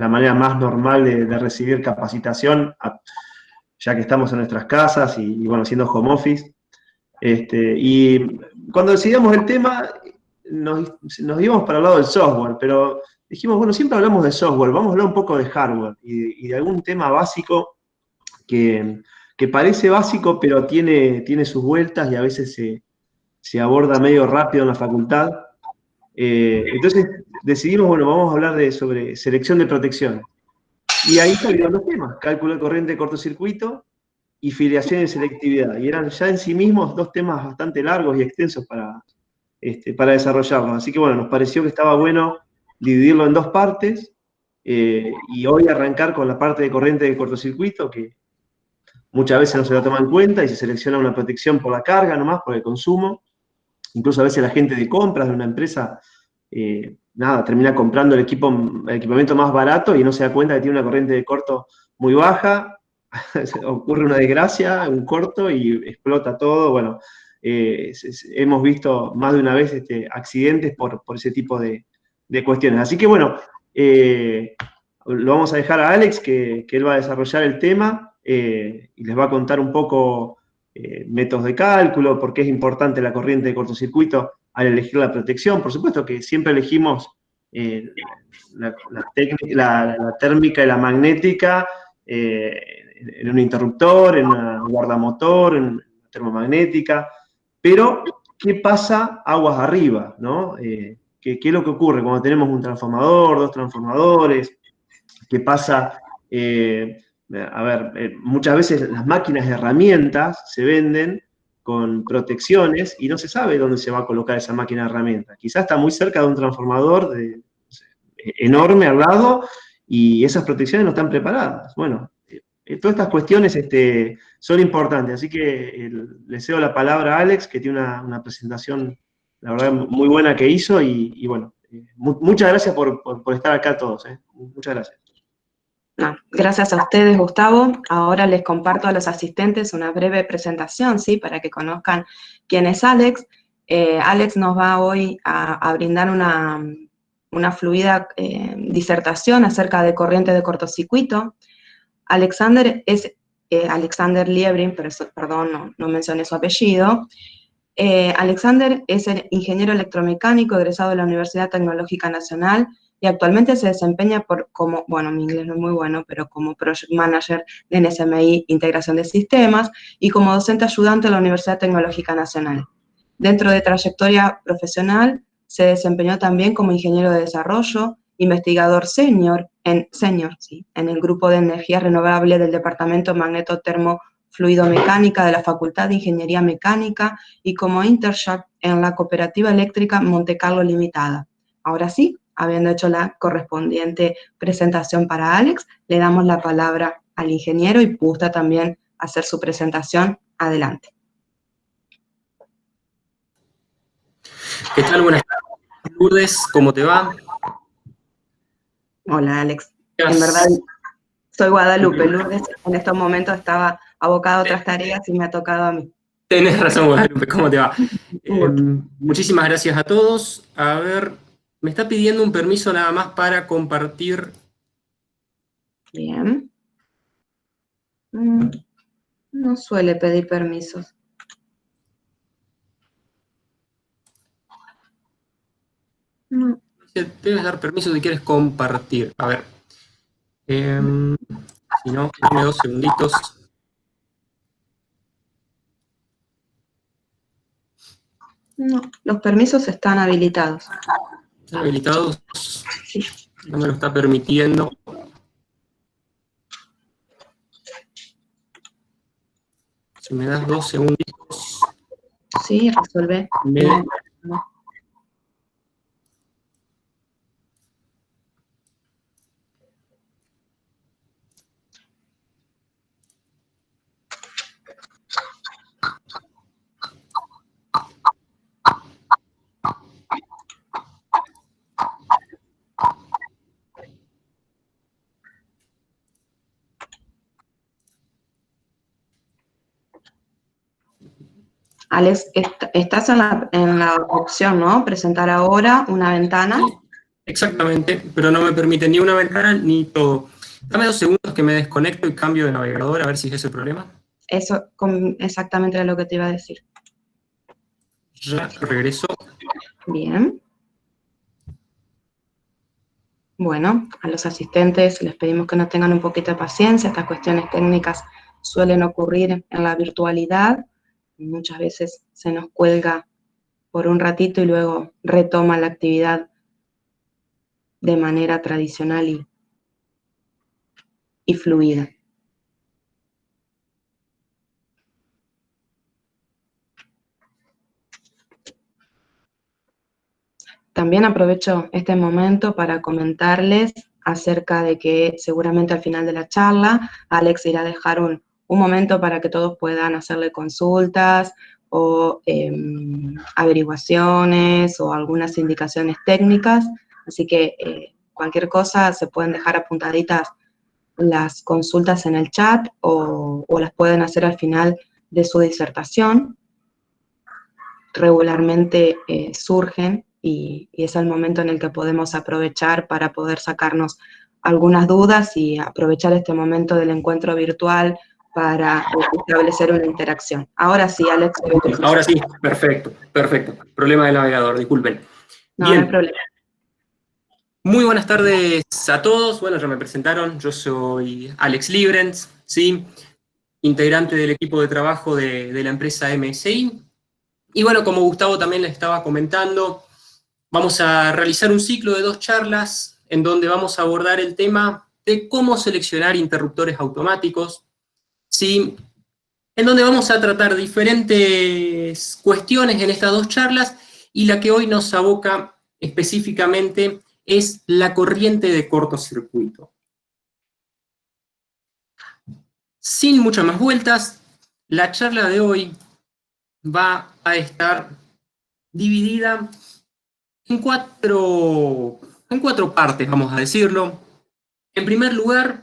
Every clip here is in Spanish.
la manera más normal de recibir capacitación, ya que estamos en nuestras casas y bueno, haciendo home office. Y cuando decidimos el tema, nos íbamos para el lado del software, pero dijimos, bueno, siempre hablamos de software, vamos a hablar un poco de hardware y de algún tema básico que parece básico, pero tiene sus vueltas y a veces se aborda medio rápido en la facultad. Entonces decidimos, bueno, vamos a hablar sobre selección de protección. Y ahí salieron los temas, cálculo de corriente de cortocircuito y filiación y selectividad. Y eran ya en sí mismos dos temas bastante largos y extensos para desarrollarlos. Así que bueno, nos pareció que estaba bueno dividirlo en dos partes y hoy arrancar con la parte de corriente de cortocircuito, que muchas veces no se la toma en cuenta y se selecciona una protección por la carga nomás, por el consumo. Incluso a veces la gente de compras de una empresa, termina comprando el equipamiento más barato y no se da cuenta que tiene una corriente de corto muy baja, ocurre una desgracia, un corto y explota todo. Bueno, hemos visto más de una vez accidentes por ese tipo de cuestiones. Así que bueno, lo vamos a dejar a Alex, que él va a desarrollar el tema y les va a contar un poco métodos de cálculo, por qué es importante la corriente de cortocircuito al elegir la protección. Por supuesto que siempre elegimos la térmica y la magnética en un interruptor, en una guardamotor, en una termomagnética, pero ¿qué pasa aguas arriba, ¿no? ¿Qué es lo que ocurre cuando tenemos un transformador, dos transformadores? ¿Qué pasa? Muchas veces las máquinas de herramientas se venden con protecciones y no se sabe dónde se va a colocar esa máquina de herramientas. Quizás está muy cerca de un transformador enorme al lado y esas protecciones no están preparadas. Bueno, todas estas cuestiones son importantes, así que le cedo la palabra a Alex, que tiene una presentación, la verdad, muy buena que hizo y bueno, muchas gracias por estar acá todos. Muchas gracias. No, gracias a ustedes, Gustavo. Ahora les comparto a los asistentes una breve presentación, ¿sí? Para que conozcan quién es Alex. Alex nos va hoy a brindar una fluida disertación acerca de corriente de cortocircuito. Alexander es Alexander Liebring, perdón, no mencioné su apellido. Alexander es el ingeniero electromecánico egresado de la Universidad Tecnológica Nacional y actualmente se desempeña mi inglés no es muy bueno, pero como Project Manager de NSMI Integración de Sistemas y como docente ayudante de la Universidad Tecnológica Nacional. Dentro de trayectoria profesional, se desempeñó también como ingeniero de desarrollo, investigador senior en el grupo de energía renovable del Departamento Magneto-Termo-Fluidomecánica de la Facultad de Ingeniería Mecánica y como Intershaft en la Cooperativa Eléctrica Monte Carlo Limitada. Ahora sí, habiendo hecho la correspondiente presentación para Alex, le damos la palabra al ingeniero y gusta también hacer su presentación. Adelante. ¿Qué tal? Buenas tardes, Lourdes, ¿cómo te va? Hola, Alex. En verdad, soy Guadalupe. Lourdes en estos momentos estaba abocada a otras tareas y me ha tocado a mí. Tenés razón, Guadalupe, ¿cómo te va? Muchísimas gracias a todos. A ver, me está pidiendo un permiso nada más para compartir. Bien. No suele pedir permisos. No. Debes dar permiso si quieres compartir. A ver. Si no, dame 2 segunditos. No, los permisos están habilitados. ¿Están habilitados? Sí. No me lo está permitiendo. Si me das 2 segunditos. Sí, resuelve. Alex, estás en la opción, ¿no? Presentar ahora una ventana. Exactamente, pero no me permite ni una ventana ni todo. Dame 2 segundos que me desconecto y cambio de navegador a ver si es ese el problema. Eso exactamente era lo que te iba a decir. Ya regreso. Bien. Bueno, a los asistentes les pedimos que nos tengan un poquito de paciencia. Estas cuestiones técnicas suelen ocurrir en la virtualidad. Muchas veces se nos cuelga por un ratito y luego retoma la actividad de manera tradicional y fluida. También aprovecho este momento para comentarles acerca de que seguramente al final de la charla Alex irá a dejar un momento para que todos puedan hacerle consultas o averiguaciones o algunas indicaciones técnicas, así que cualquier cosa se pueden dejar apuntaditas las consultas en el chat o las pueden hacer al final de su disertación. Regularmente surgen y es el momento en el que podemos aprovechar para poder sacarnos algunas dudas y aprovechar este momento del encuentro virtual para establecer una interacción. Ahora sí, Alex. Ahora sí, perfecto, perfecto. Problema del navegador, disculpen. No, Bien. no hay problema. Muy buenas tardes a todos. Bueno, ya me presentaron. Yo soy Alex Librens, ¿sí? Integrante del equipo de trabajo de la empresa MSI. Y bueno, como Gustavo también les estaba comentando, vamos a realizar un ciclo de 2 charlas en donde vamos a abordar el tema de cómo seleccionar interruptores automáticos, ¿sí? En donde vamos a tratar diferentes cuestiones en estas 2 charlas, y la que hoy nos aboca específicamente es la corriente de cortocircuito. Sin muchas más vueltas, la charla de hoy va a estar dividida en cuatro partes, vamos a decirlo. En primer lugar,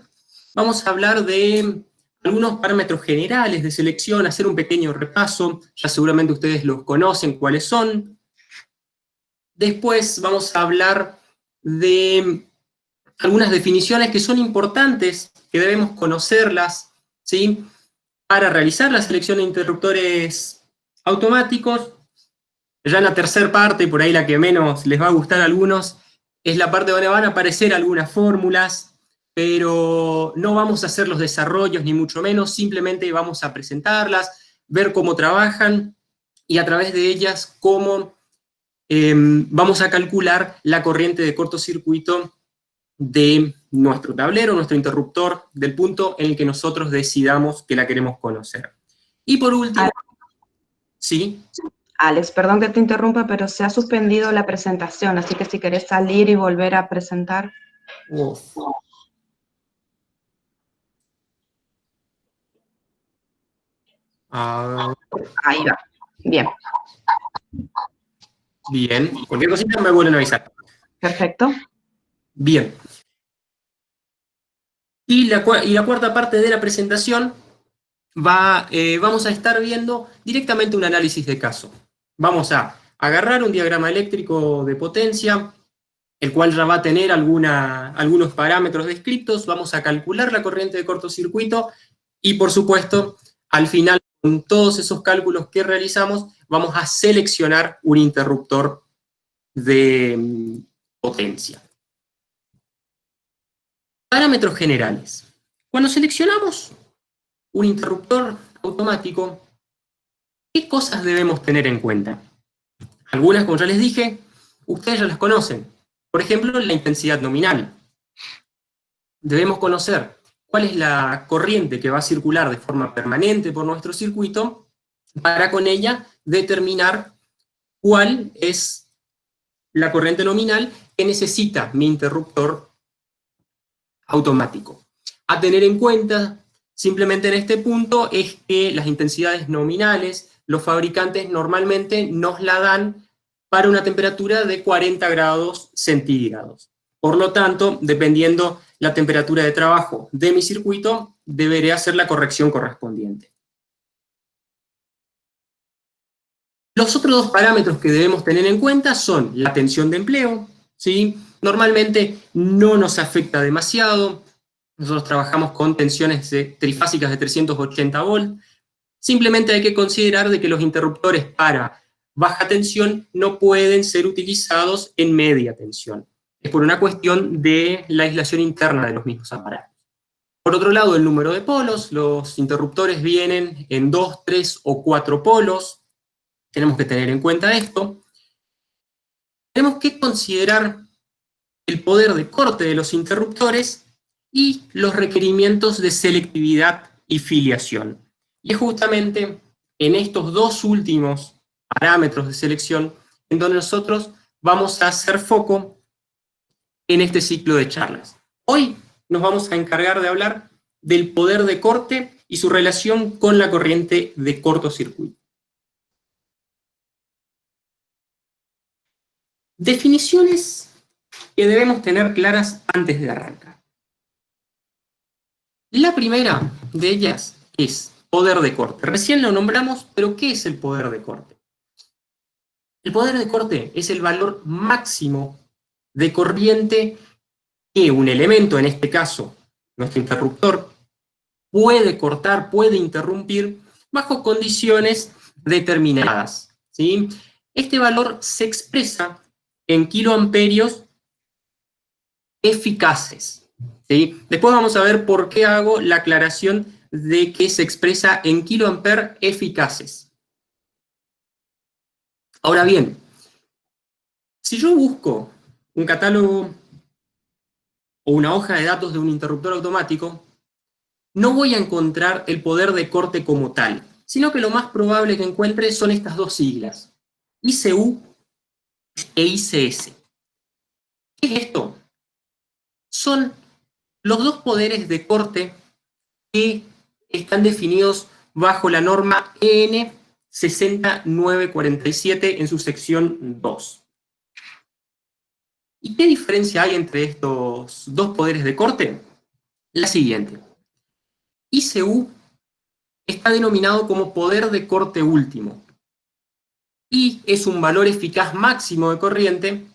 vamos a hablar de algunos parámetros generales de selección, hacer un pequeño repaso, ya seguramente ustedes los conocen cuáles son. Después vamos a hablar de algunas definiciones que son importantes, que debemos conocerlas, ¿sí? Para realizar la selección de interruptores automáticos. Ya en la tercera parte, por ahí la que menos les va a gustar a algunos, es la parte donde van a aparecer algunas fórmulas, pero no vamos a hacer los desarrollos ni mucho menos, simplemente vamos a presentarlas, ver cómo trabajan y a través de ellas cómo vamos a calcular la corriente de cortocircuito de nuestro tablero, nuestro interruptor, del punto en el que nosotros decidamos que la queremos conocer. Y por último, ¿sí? Alex, perdón que te interrumpa, pero se ha suspendido la presentación, así que si querés salir y volver a presentar. Ahí va, bien. Bien, cualquier cosita me vuelven a avisar. Perfecto. Bien. Y la cuarta parte de la presentación vamos a estar viendo directamente un análisis de caso. Vamos a agarrar un diagrama eléctrico de potencia, el cual ya va a tener algunos parámetros descritos, vamos a calcular la corriente de cortocircuito y, por supuesto, al final, con todos esos cálculos que realizamos, vamos a seleccionar un interruptor de potencia. Parámetros generales. Cuando seleccionamos un interruptor automático, ¿qué cosas debemos tener en cuenta? Algunas, como ya les dije, ustedes ya las conocen. Por ejemplo, la intensidad nominal. Debemos conocer cuál es la corriente que va a circular de forma permanente por nuestro circuito para con ella determinar cuál es la corriente nominal que necesita mi interruptor automático. A tener en cuenta simplemente en este punto es que las intensidades nominales, los fabricantes normalmente nos la dan para una temperatura de 40 grados centígrados. Por lo tanto, dependiendo la temperatura de trabajo de mi circuito, deberé hacer la corrección correspondiente. Los otros 2 parámetros que debemos tener en cuenta son la tensión de empleo, ¿sí? Normalmente no nos afecta demasiado. Nosotros trabajamos con tensiones trifásicas de 380 volts. Simplemente hay que considerar de que los interruptores para baja tensión no pueden ser utilizados en media tensión. Es por una cuestión de la aislación interna de los mismos aparatos. Por otro lado, el número de polos. Los interruptores vienen en 2, 3 o 4 polos. Tenemos que tener en cuenta esto. Tenemos que considerar el poder de corte de los interruptores y los requerimientos de selectividad y filiación. Y es justamente en estos dos últimos parámetros de selección en donde nosotros vamos a hacer foco en este ciclo de charlas. Hoy nos vamos a encargar de hablar del poder de corte y su relación con la corriente de cortocircuito. Definiciones que debemos tener claras antes de arrancar. La primera de ellas es poder de corte. Recién lo nombramos, pero ¿qué es el poder de corte? El poder de corte es el valor máximo de corriente que un elemento, en este caso nuestro interruptor, puede cortar, puede interrumpir bajo condiciones determinadas, ¿sí? Este valor se expresa en kiloamperios eficaces, ¿sí? Después vamos a ver por qué hago la aclaración de que se expresa en kiloamperes eficaces. Ahora bien, si yo busco un catálogo o una hoja de datos de un interruptor automático, no voy a encontrar el poder de corte como tal, sino que lo más probable que encuentre son estas dos siglas, ICU e ICS. ¿Qué es esto? Son los dos poderes de corte que están definidos bajo la norma EN 60947 en su sección 2. ¿Y qué diferencia hay entre estos dos poderes de corte? La siguiente. ICU está denominado como poder de corte último y es un valor eficaz máximo de corriente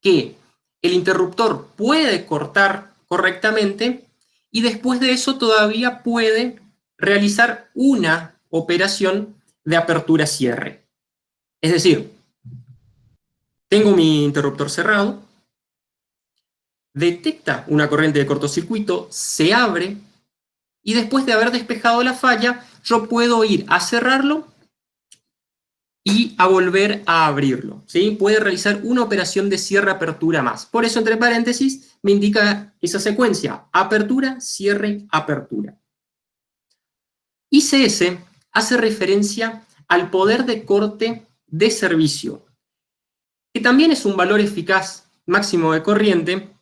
que el interruptor puede cortar correctamente y después de eso todavía puede realizar una operación de apertura-cierre. Es decir, tengo mi interruptor cerrado, detecta una corriente de cortocircuito, se abre, y después de haber despejado la falla, yo puedo ir a cerrarlo y a volver a abrirlo, ¿sí? Puede realizar una operación de cierre-apertura más. Por eso, entre paréntesis, me indica esa secuencia: apertura, cierre, apertura. ICS hace referencia al poder de corte de servicio, que también es un valor eficaz máximo de corriente.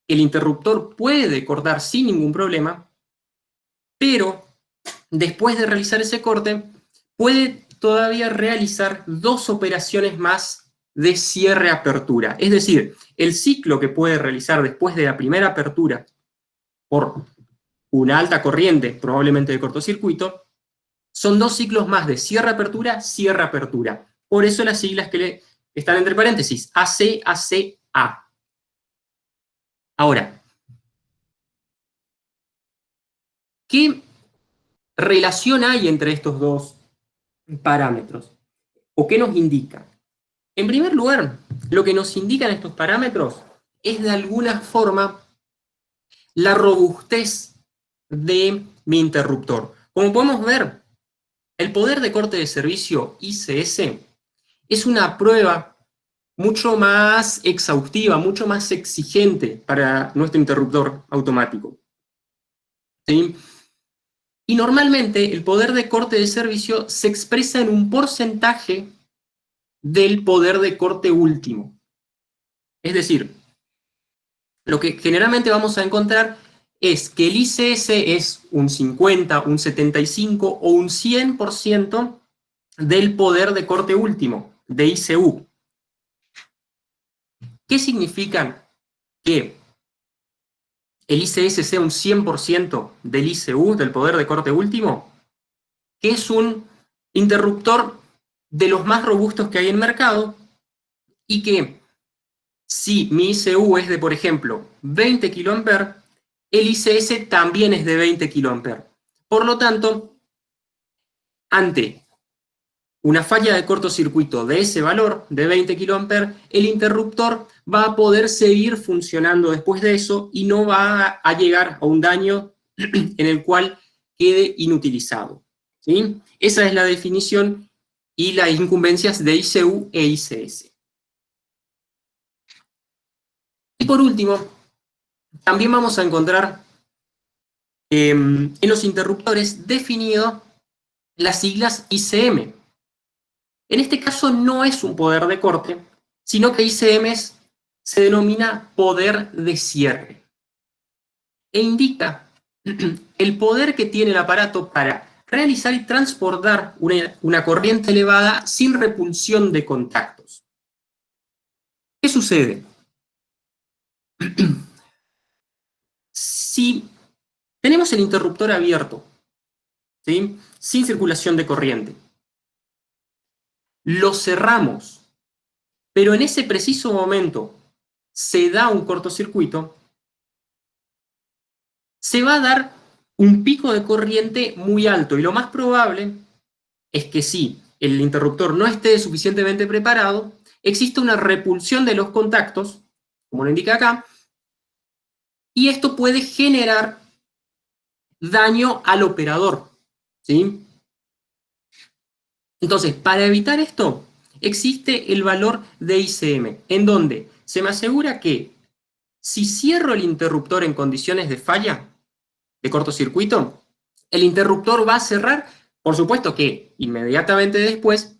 El interruptor puede cortar sin ningún problema, pero después de realizar ese corte, puede todavía realizar dos operaciones más de cierre-apertura. Es decir, el ciclo que puede realizar después de la primera apertura por una alta corriente, probablemente de cortocircuito, son dos ciclos más de cierre-apertura, cierre-apertura. Por eso las siglas que están entre paréntesis, AC, AC, A. Ahora, ¿qué relación hay entre estos dos parámetros? ¿O qué nos indica? En primer lugar, lo que nos indican estos parámetros es de alguna forma la robustez de mi interruptor. Como podemos ver, el poder de corte de servicio ICS es una prueba mucho más exhaustiva, mucho más exigente para nuestro interruptor automático, ¿sí? Y normalmente el poder de corte de servicio se expresa en un porcentaje del poder de corte último. Es decir, lo que generalmente vamos a encontrar es que el ICS es un 50, un 75 o un 100% del poder de corte último, de ICU. ¿Qué significa que el ICS sea un 100% del ICU, del poder de corte último? Que es un interruptor de los más robustos que hay en el mercado y que Si mi ICU es de, por ejemplo, 20 kA, el ICS también es de 20 kA. Por lo tanto, ante una falla de cortocircuito de ese valor, de 20 kA, el interruptor va a poder seguir funcionando después de eso y no va a llegar a un daño en el cual quede inutilizado. ¿Sí? Esa es la definición y las incumbencias de ICU e ICS. Y por último, también vamos a encontrar en los interruptores definido las siglas ICM. En este caso no es un poder de corte, sino que ICM se denomina poder de cierre. E indica el poder que tiene el aparato para realizar y transportar una corriente elevada sin repulsión de contactos. ¿Qué sucede? Si tenemos el interruptor abierto, ¿sí?, sin circulación de corriente, lo cerramos, pero en ese preciso momento se da un cortocircuito, se va a dar un pico de corriente muy alto, y lo más probable es que si el interruptor no esté suficientemente preparado, existe una repulsión de los contactos, como lo indica acá, y esto puede generar daño al operador, ¿sí? Entonces, para evitar esto, existe el valor de ICM, en donde se me asegura que si cierro el interruptor en condiciones de falla, de cortocircuito, el interruptor va a cerrar, por supuesto que inmediatamente después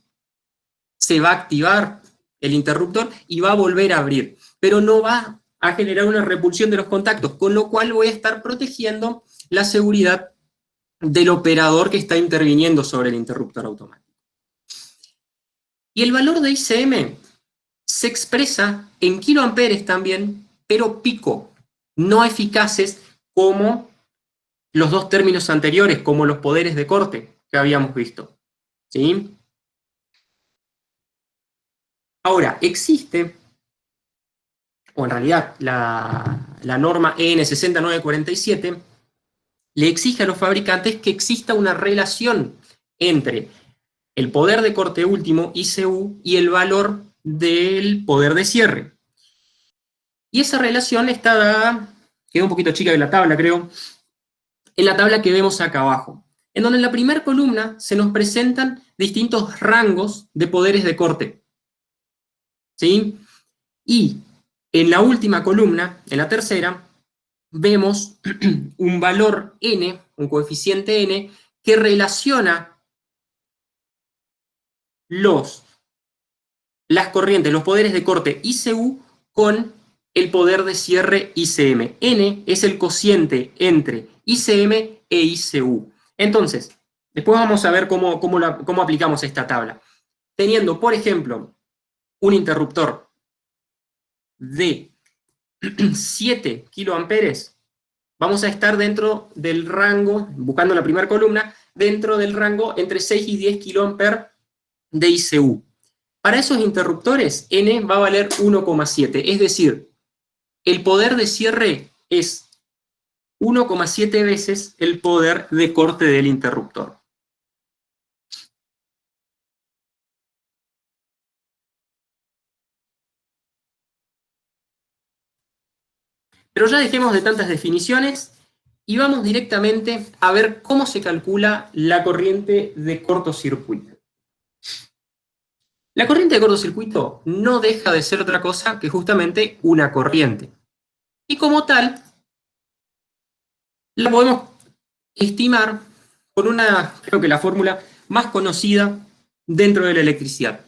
se va a activar el interruptor y va a volver a abrir, pero no va a generar una repulsión de los contactos, con lo cual voy a estar protegiendo la seguridad del operador que está interviniendo sobre el interruptor automático. Y el valor de ICM se expresa en kiloamperes también, pero pico, no eficaces como los dos términos anteriores, como los poderes de corte que habíamos visto. ¿Sí? Ahora, existe, o en realidad la norma EN 60947 le exige a los fabricantes que exista una relación entre el poder de corte último, ICU, y el valor del poder de cierre. Y esa relación está dada, queda un poquito chica de la tabla, creo, en la tabla que vemos acá abajo, en donde en la primera columna se nos presentan distintos rangos de poderes de corte. ¿Sí? Y en la última columna, en la tercera, vemos un valor n, un coeficiente n, que relaciona las corrientes, los poderes de corte ICU con el poder de cierre ICM. N es el cociente entre ICM e ICU. Entonces, después vamos a ver cómo aplicamos esta tabla. Teniendo, por ejemplo, un interruptor de 7 kiloamperes, vamos a estar dentro del rango, buscando la primera columna, dentro del rango entre 6 y 10 kiloamperes de ICU. Para esos interruptores, N va a valer 1,7, es decir, el poder de cierre es 1,7 veces el poder de corte del interruptor. Pero ya dejemos de tantas definiciones y vamos directamente a ver cómo se calcula la corriente de cortocircuito. La corriente de cortocircuito no deja de ser otra cosa que justamente una corriente. Y como tal, la podemos estimar con creo que la fórmula más conocida dentro de la electricidad,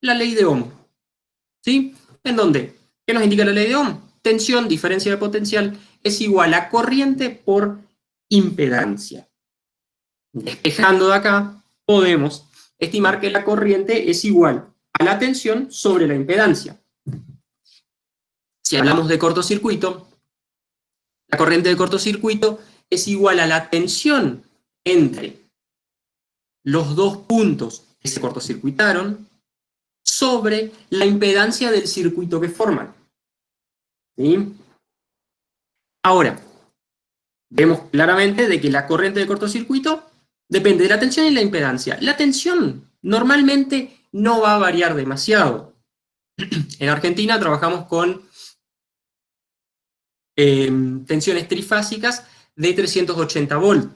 la ley de Ohm. ¿Sí? ¿En dónde? ¿Qué nos indica la ley de Ohm? Tensión, diferencia de potencial, es igual a corriente por impedancia. Despejando de acá, podemos estimar que la corriente es igual a la tensión sobre la impedancia. Si hablamos de cortocircuito, la corriente de cortocircuito es igual a la tensión entre los dos puntos que se cortocircuitaron sobre la impedancia del circuito que forman. ¿sí? Ahora, vemos claramente de que la corriente de cortocircuito depende de la tensión y la impedancia. La tensión normalmente no va a variar demasiado. En Argentina trabajamos con tensiones trifásicas de 380 volt,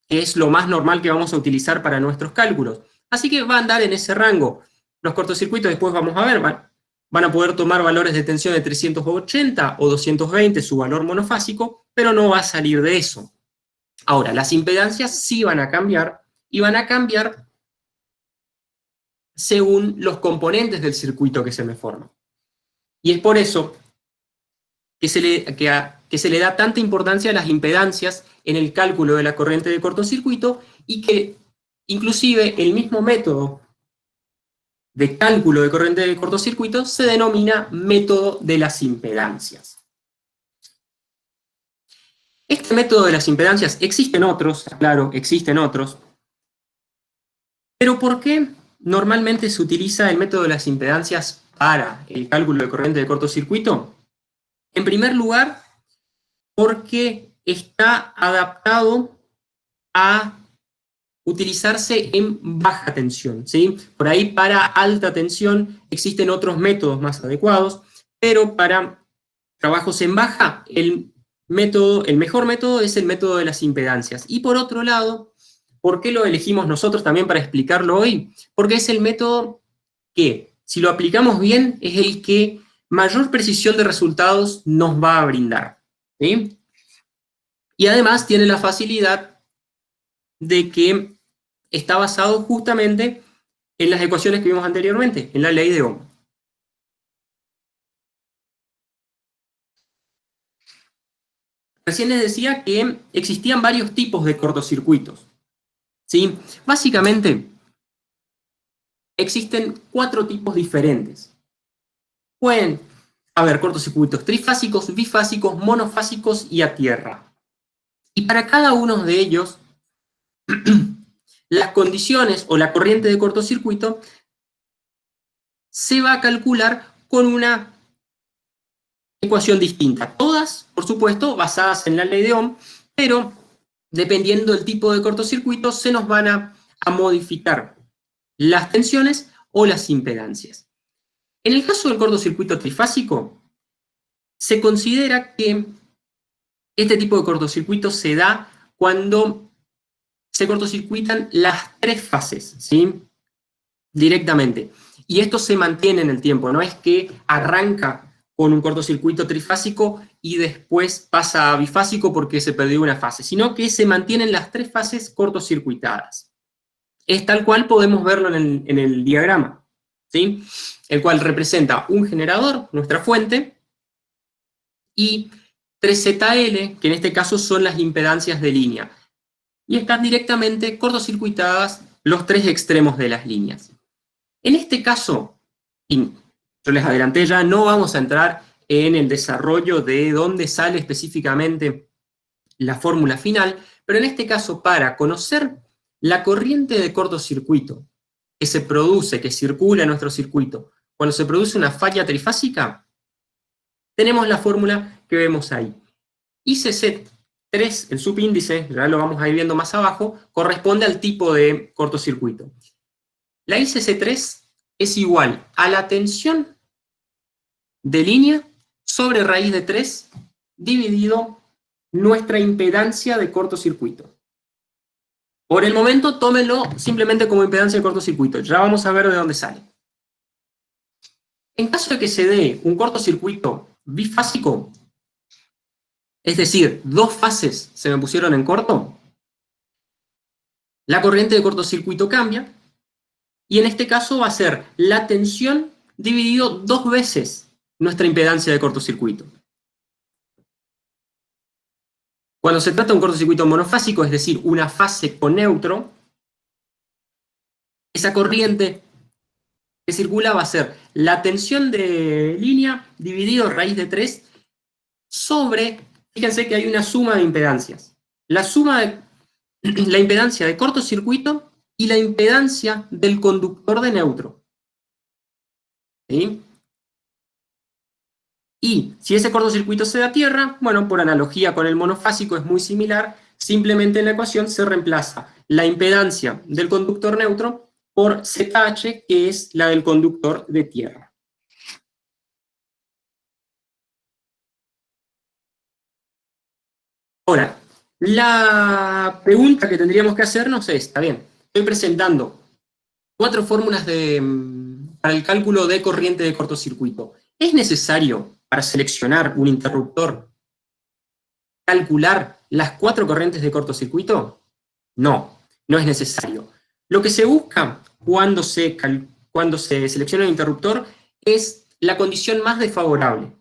que es lo más normal que vamos a utilizar para nuestros cálculos. Así que va a andar en ese rango. Los cortocircuitos, después vamos a ver, van a poder tomar valores de tensión de 380 o 220, su valor monofásico, pero no va a salir de eso. Ahora, las impedancias sí van a cambiar, y van a cambiar según los componentes del circuito que se me forman. Y es por eso que se le da tanta importancia a las impedancias en el cálculo de la corriente de cortocircuito, y que inclusive el mismo método de cálculo de corriente de cortocircuito se denomina método de las impedancias. Este método de las impedancias, existen otros, claro, existen otros, pero ¿por qué normalmente se utiliza el método de las impedancias para el cálculo de corriente de cortocircuito? En primer lugar, porque está adaptado a utilizarse en baja tensión, ¿sí? Por ahí para alta tensión existen otros métodos más adecuados, pero para trabajos en baja, el mejor método es el método de las impedancias. Y por otro lado, ¿por qué lo elegimos nosotros también para explicarlo hoy? Porque es el método que, si lo aplicamos bien, es el que mayor precisión de resultados nos va a brindar, ¿sí? Y además tiene la facilidad de que está basado justamente en las ecuaciones que vimos anteriormente, en la ley de Ohm. Recién les decía que existían varios tipos de cortocircuitos, ¿sí? Básicamente, existen 4 tipos diferentes. Pueden haber cortocircuitos trifásicos, bifásicos, monofásicos y a tierra. Y para cada uno de ellos, las condiciones o la corriente de cortocircuito se va a calcular con una ecuación distinta. Todas, por supuesto, basadas en la ley de Ohm, pero dependiendo del tipo de cortocircuito, se nos van a modificar las tensiones o las impedancias. En el caso del cortocircuito trifásico, se considera que este tipo de cortocircuito se da cuando se cortocircuitan las 3 fases, ¿sí? Directamente. Y esto se mantiene en el tiempo, no es que arranca con un cortocircuito trifásico y después pasa a bifásico porque se perdió una fase, sino que se mantienen las 3 fases cortocircuitadas. Es tal cual podemos verlo en el diagrama, ¿sí? El cual representa un generador, nuestra fuente, y 3ZL, que en este caso son las impedancias de línea. Y están directamente cortocircuitadas los 3 extremos de las líneas. En este caso, y yo les adelanté ya, no vamos a entrar en el desarrollo de dónde sale específicamente la fórmula final, pero en este caso, para conocer la corriente de cortocircuito que se produce, que circula en nuestro circuito, cuando se produce una falla trifásica, tenemos la fórmula que vemos ahí. ICC3, el subíndice, ya lo vamos a ir viendo más abajo, corresponde al tipo de cortocircuito. La ICC3 es igual a la tensión de línea sobre raíz de 3 dividido nuestra impedancia de cortocircuito. Por el momento, tómenlo simplemente como impedancia de cortocircuito. Ya vamos a ver de dónde sale. En caso de que se dé un cortocircuito bifásico, es decir, 2 fases se me pusieron en corto, la corriente de cortocircuito cambia, y en este caso va a ser la tensión dividido 2 veces nuestra impedancia de cortocircuito. Cuando se trata de un cortocircuito monofásico, es decir, una fase con neutro, esa corriente que circula va a ser la tensión de línea dividido raíz de 3 sobre, fíjense que hay una suma de impedancias. La suma de la impedancia de cortocircuito y la impedancia del conductor de neutro. ¿Sí? Y si ese cortocircuito se da a tierra, bueno, por analogía con el monofásico es muy similar, simplemente en la ecuación se reemplaza la impedancia del conductor neutro por ZH, que es la del conductor de tierra. Ahora, la pregunta que tendríamos que hacernos es, está bien, estoy presentando 4 fórmulas para el cálculo de corriente de cortocircuito. ¿Es necesario, para seleccionar un interruptor, calcular las 4 corrientes de cortocircuito? No, no es necesario. Lo que se busca cuando se selecciona un interruptor es la condición más desfavorable.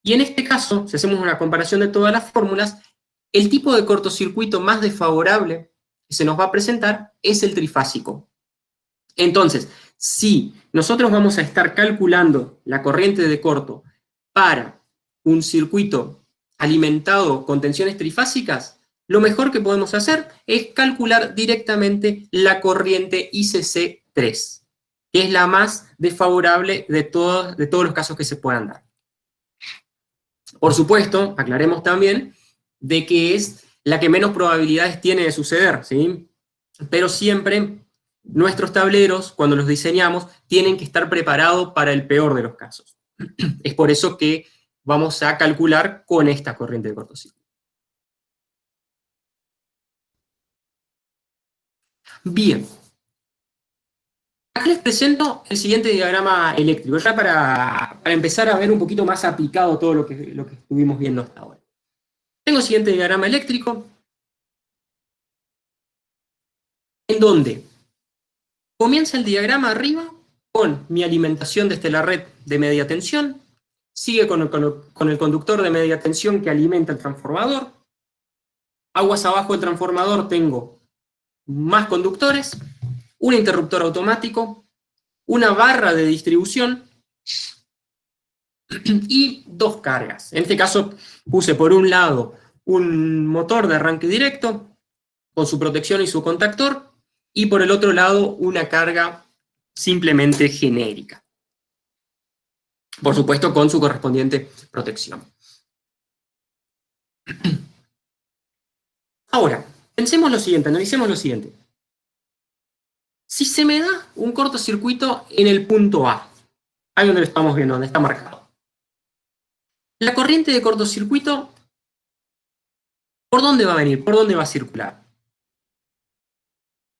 Y en este caso, si hacemos una comparación de todas las fórmulas, el tipo de cortocircuito más desfavorable que se nos va a presentar es el trifásico. Entonces, si nosotros vamos a estar calculando la corriente de corto para un circuito alimentado con tensiones trifásicas, lo mejor que podemos hacer es calcular directamente la corriente ICC3, que es la más desfavorable de todos los casos que se puedan dar. Por supuesto, aclaremos también de que es la que menos probabilidades tiene de suceder, ¿sí? Pero siempre nuestros tableros, cuando los diseñamos, tienen que estar preparados para el peor de los casos. Es por eso que vamos a calcular con esta corriente de cortocircuito. Bien. Acá les presento el siguiente diagrama eléctrico, ya para empezar a ver un poquito más aplicado todo lo que estuvimos viendo hasta ahora. Tengo el siguiente diagrama eléctrico, en donde comienza el diagrama arriba con mi alimentación desde la red de media tensión, sigue con el conductor de media tensión que alimenta el transformador, aguas abajo del transformador tengo más conductores, un interruptor automático, una barra de distribución y 2 cargas. En este caso puse por un lado un motor de arranque directo con su protección y su contactor, y por el otro lado una carga simplemente genérica. Por supuesto con su correspondiente protección. Ahora, pensemos lo siguiente, analicemos lo siguiente. Si se me da un cortocircuito en el punto A, ahí donde lo estamos viendo, donde está marcado. La corriente de cortocircuito, ¿por dónde va a venir? ¿Por dónde va a circular?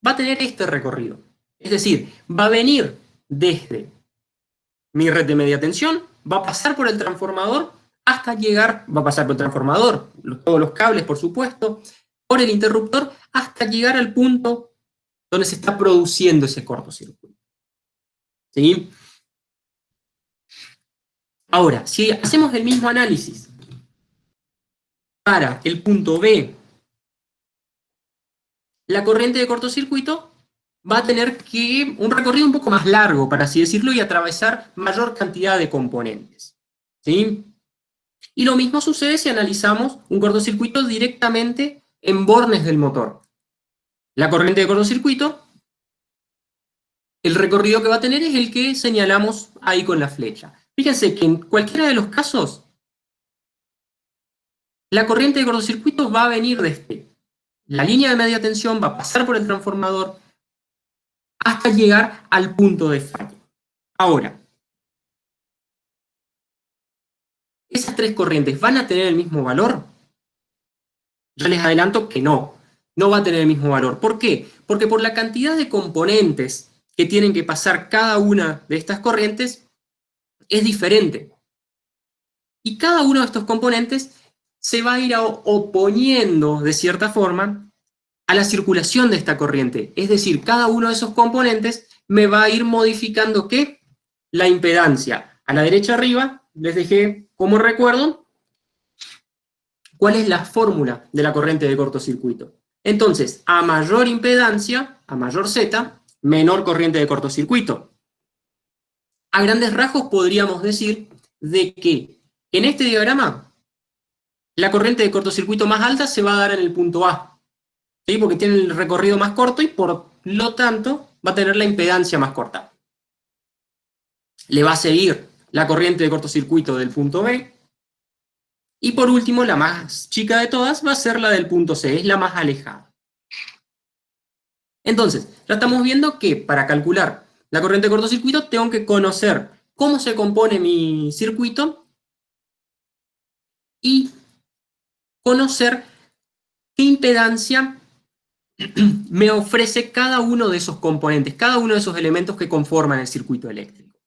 Va a tener este recorrido. Es decir, va a venir desde mi red de media tensión, va a pasar por el transformador hasta llegar, va a pasar por el transformador, todos los cables por supuesto, por el interruptor, hasta llegar al punto donde se está produciendo ese cortocircuito. ¿Sí? Ahora, si hacemos el mismo análisis para el punto B, la corriente de cortocircuito va a tener un recorrido un poco más largo, para así decirlo, y atravesar mayor cantidad de componentes. ¿Sí? Y lo mismo sucede si analizamos un cortocircuito directamente en bornes del motor. La corriente de cortocircuito, el recorrido que va a tener es el que señalamos ahí con la flecha. Fíjense que en cualquiera de los casos, la corriente de cortocircuito va a venir desde la línea de media tensión, va a pasar por el transformador, hasta llegar al punto de fallo. Ahora, ¿esas 3 corrientes van a tener el mismo valor? Yo les adelanto que no va a tener el mismo valor. ¿Por qué? Porque por la cantidad de componentes que tienen que pasar cada una de estas corrientes es diferente. Y cada uno de estos componentes se va a ir oponiendo, de cierta forma, a la circulación de esta corriente. Es decir, cada uno de esos componentes me va a ir modificando, ¿qué? La impedancia. A la derecha arriba les dejé como recuerdo cuál es la fórmula de la corriente de cortocircuito. Entonces, a mayor impedancia, a mayor Z, menor corriente de cortocircuito. A grandes rasgos podríamos decir de que en este diagrama la corriente de cortocircuito más alta se va a dar en el punto A, ¿sí? Porque tiene el recorrido más corto y por lo tanto va a tener la impedancia más corta. Le va a seguir la corriente de cortocircuito del punto B. Y por último, la más chica de todas va a ser la del punto C, es la más alejada. Entonces, ya estamos viendo que para calcular la corriente de cortocircuito tengo que conocer cómo se compone mi circuito y conocer qué impedancia me ofrece cada uno de esos componentes, cada uno de esos elementos que conforman el circuito eléctrico.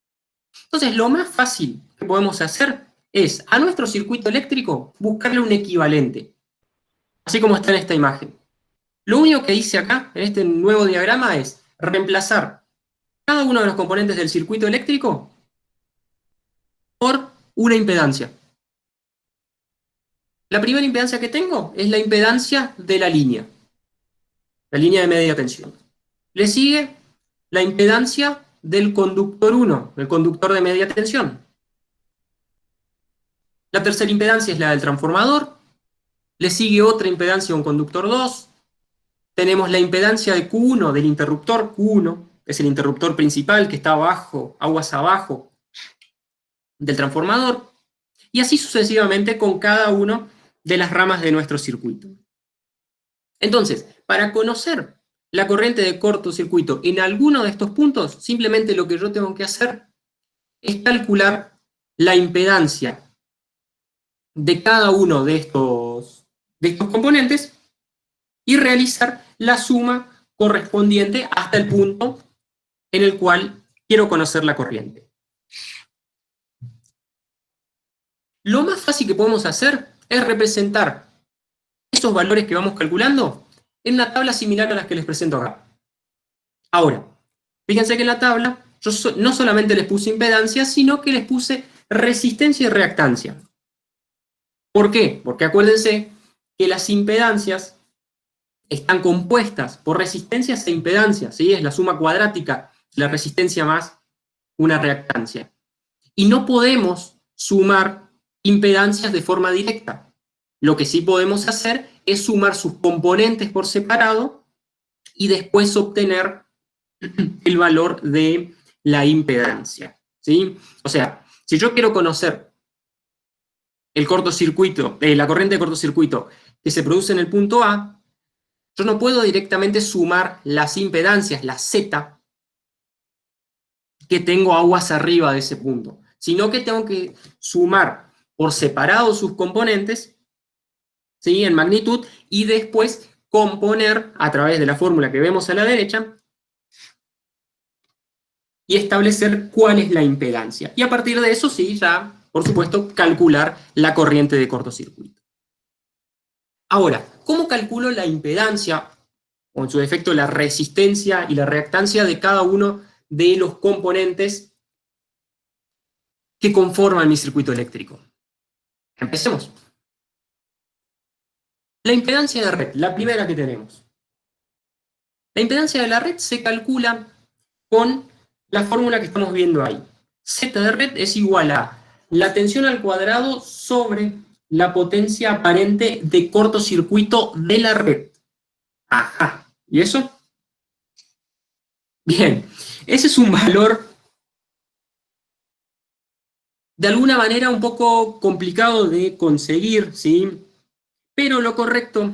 Entonces, lo más fácil que podemos hacer es a nuestro circuito eléctrico buscarle un equivalente, así como está en esta imagen. Lo único que hice acá, en este nuevo diagrama, es reemplazar cada uno de los componentes del circuito eléctrico por una impedancia. La primera impedancia que tengo es la impedancia de la línea de media tensión. Le sigue la impedancia del conductor 1, el conductor de media tensión. La tercera impedancia es la del transformador. Le sigue otra impedancia a un conductor 2. Tenemos la impedancia de Q1 del interruptor Q1, que es el interruptor principal que está abajo, aguas abajo del transformador. Y así sucesivamente con cada una de las ramas de nuestro circuito. Entonces, para conocer la corriente de cortocircuito en alguno de estos puntos, simplemente lo que yo tengo que hacer es calcular la impedancia de cada uno de estos componentes y realizar la suma correspondiente hasta el punto en el cual quiero conocer la corriente. Lo más fácil que podemos hacer es representar esos valores que vamos calculando en una tabla similar a las que les presento acá. Ahora, fíjense que en la tabla yo no solamente les puse impedancia, sino que les puse resistencia y reactancia. ¿Por qué? Porque acuérdense que las impedancias están compuestas por resistencias e impedancias, ¿sí? Es la suma cuadrática, la resistencia más una reactancia. Y no podemos sumar impedancias de forma directa. Lo que sí podemos hacer es sumar sus componentes por separado y después obtener el valor de la impedancia, ¿sí? O sea, si yo quiero conocer el cortocircuito, la corriente de cortocircuito que se produce en el punto A, yo no puedo directamente sumar las impedancias, la Z, que tengo aguas arriba de ese punto, sino que tengo que sumar por separado sus componentes, ¿sí? En magnitud, y después componer a través de la fórmula que vemos a la derecha y establecer cuál es la impedancia. Y a partir de eso, sí, ya, por supuesto, calcular la corriente de cortocircuito. Ahora, ¿cómo calculo la impedancia, o en su defecto la resistencia y la reactancia de cada uno de los componentes que conforman mi circuito eléctrico? Empecemos. La impedancia de red, la primera que tenemos. La impedancia de la red se calcula con la fórmula que estamos viendo ahí. Z de red es igual a la tensión al cuadrado sobre la potencia aparente de cortocircuito de la red. Ajá. ¿Y eso? Bien. Ese es un valor de alguna manera un poco complicado de conseguir, ¿sí? Pero lo correcto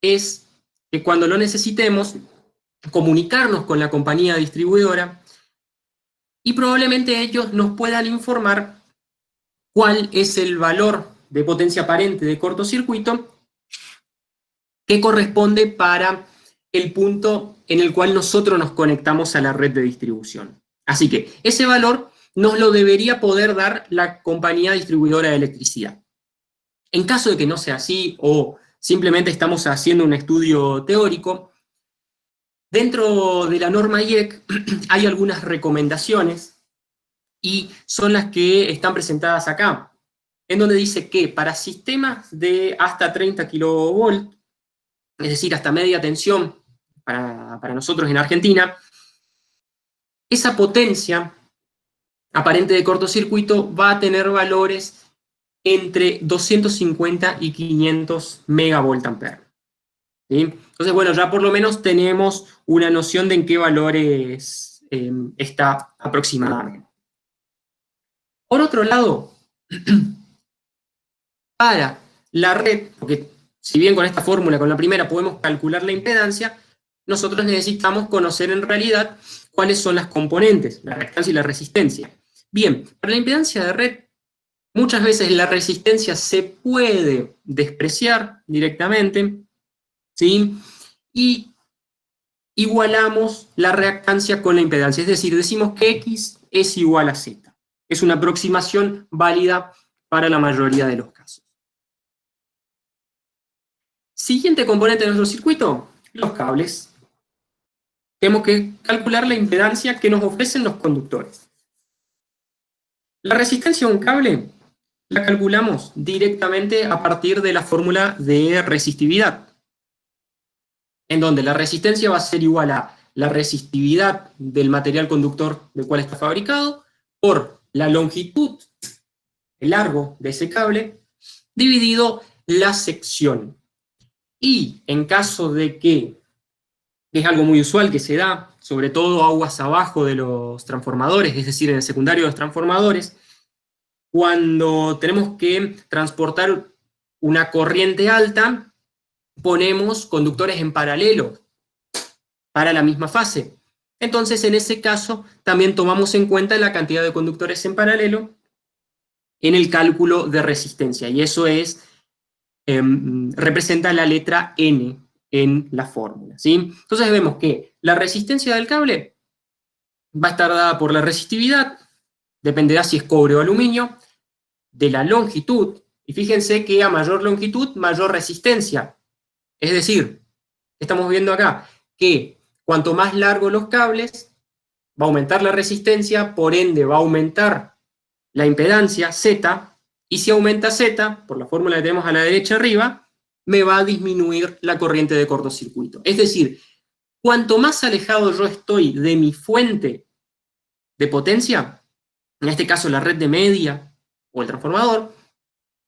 es que cuando lo necesitemos, comunicarnos con la compañía distribuidora y probablemente ellos nos puedan informar cuál es el valor de potencia aparente de cortocircuito que corresponde para el punto en el cual nosotros nos conectamos a la red de distribución. Así que ese valor nos lo debería poder dar la compañía distribuidora de electricidad. En caso de que no sea así o simplemente estamos haciendo un estudio teórico, dentro de la norma IEC hay algunas recomendaciones y son las que están presentadas acá, en donde dice que para sistemas de hasta 30 kV, es decir, hasta media tensión para nosotros en Argentina, esa potencia aparente de cortocircuito va a tener valores entre 250 y 500 megavoltampere. ¿Sí? Entonces, bueno, ya por lo menos tenemos una noción de en qué valores está aproximadamente. Por otro lado, para la red, porque si bien con esta fórmula, con la primera, podemos calcular la impedancia, nosotros necesitamos conocer en realidad cuáles son las componentes, la reactancia y la resistencia. Bien, para la impedancia de red, muchas veces la resistencia se puede despreciar directamente, ¿sí? Y igualamos la reactancia con la impedancia, es decir, decimos que X es igual a Z. Es una aproximación válida para la mayoría de los casos. Siguiente componente de nuestro circuito, los cables. Tenemos que calcular la impedancia que nos ofrecen los conductores. La resistencia de un cable la calculamos directamente a partir de la fórmula de resistividad, en donde la resistencia va a ser igual a la resistividad del material conductor del cual está fabricado por la longitud, el largo de ese cable, dividido la sección. Y en caso de que es algo muy usual que se da, sobre todo aguas abajo de los transformadores, es decir, en el secundario de los transformadores, cuando tenemos que transportar una corriente alta, ponemos conductores en paralelo para la misma fase. Entonces, en ese caso, también tomamos en cuenta la cantidad de conductores en paralelo en el cálculo de resistencia, y eso es, representa la letra N en la fórmula, ¿sí? Entonces vemos que la resistencia del cable va a estar dada por la resistividad, dependerá si es cobre o aluminio, de la longitud, y fíjense que a mayor longitud, mayor resistencia. Es decir, estamos viendo acá que cuanto más largos los cables, va a aumentar la resistencia, por ende va a aumentar la impedancia, Z, y si aumenta Z, por la fórmula que tenemos a la derecha arriba, me va a disminuir la corriente de cortocircuito. Es decir, cuanto más alejado yo estoy de mi fuente de potencia, en este caso la red de media o el transformador,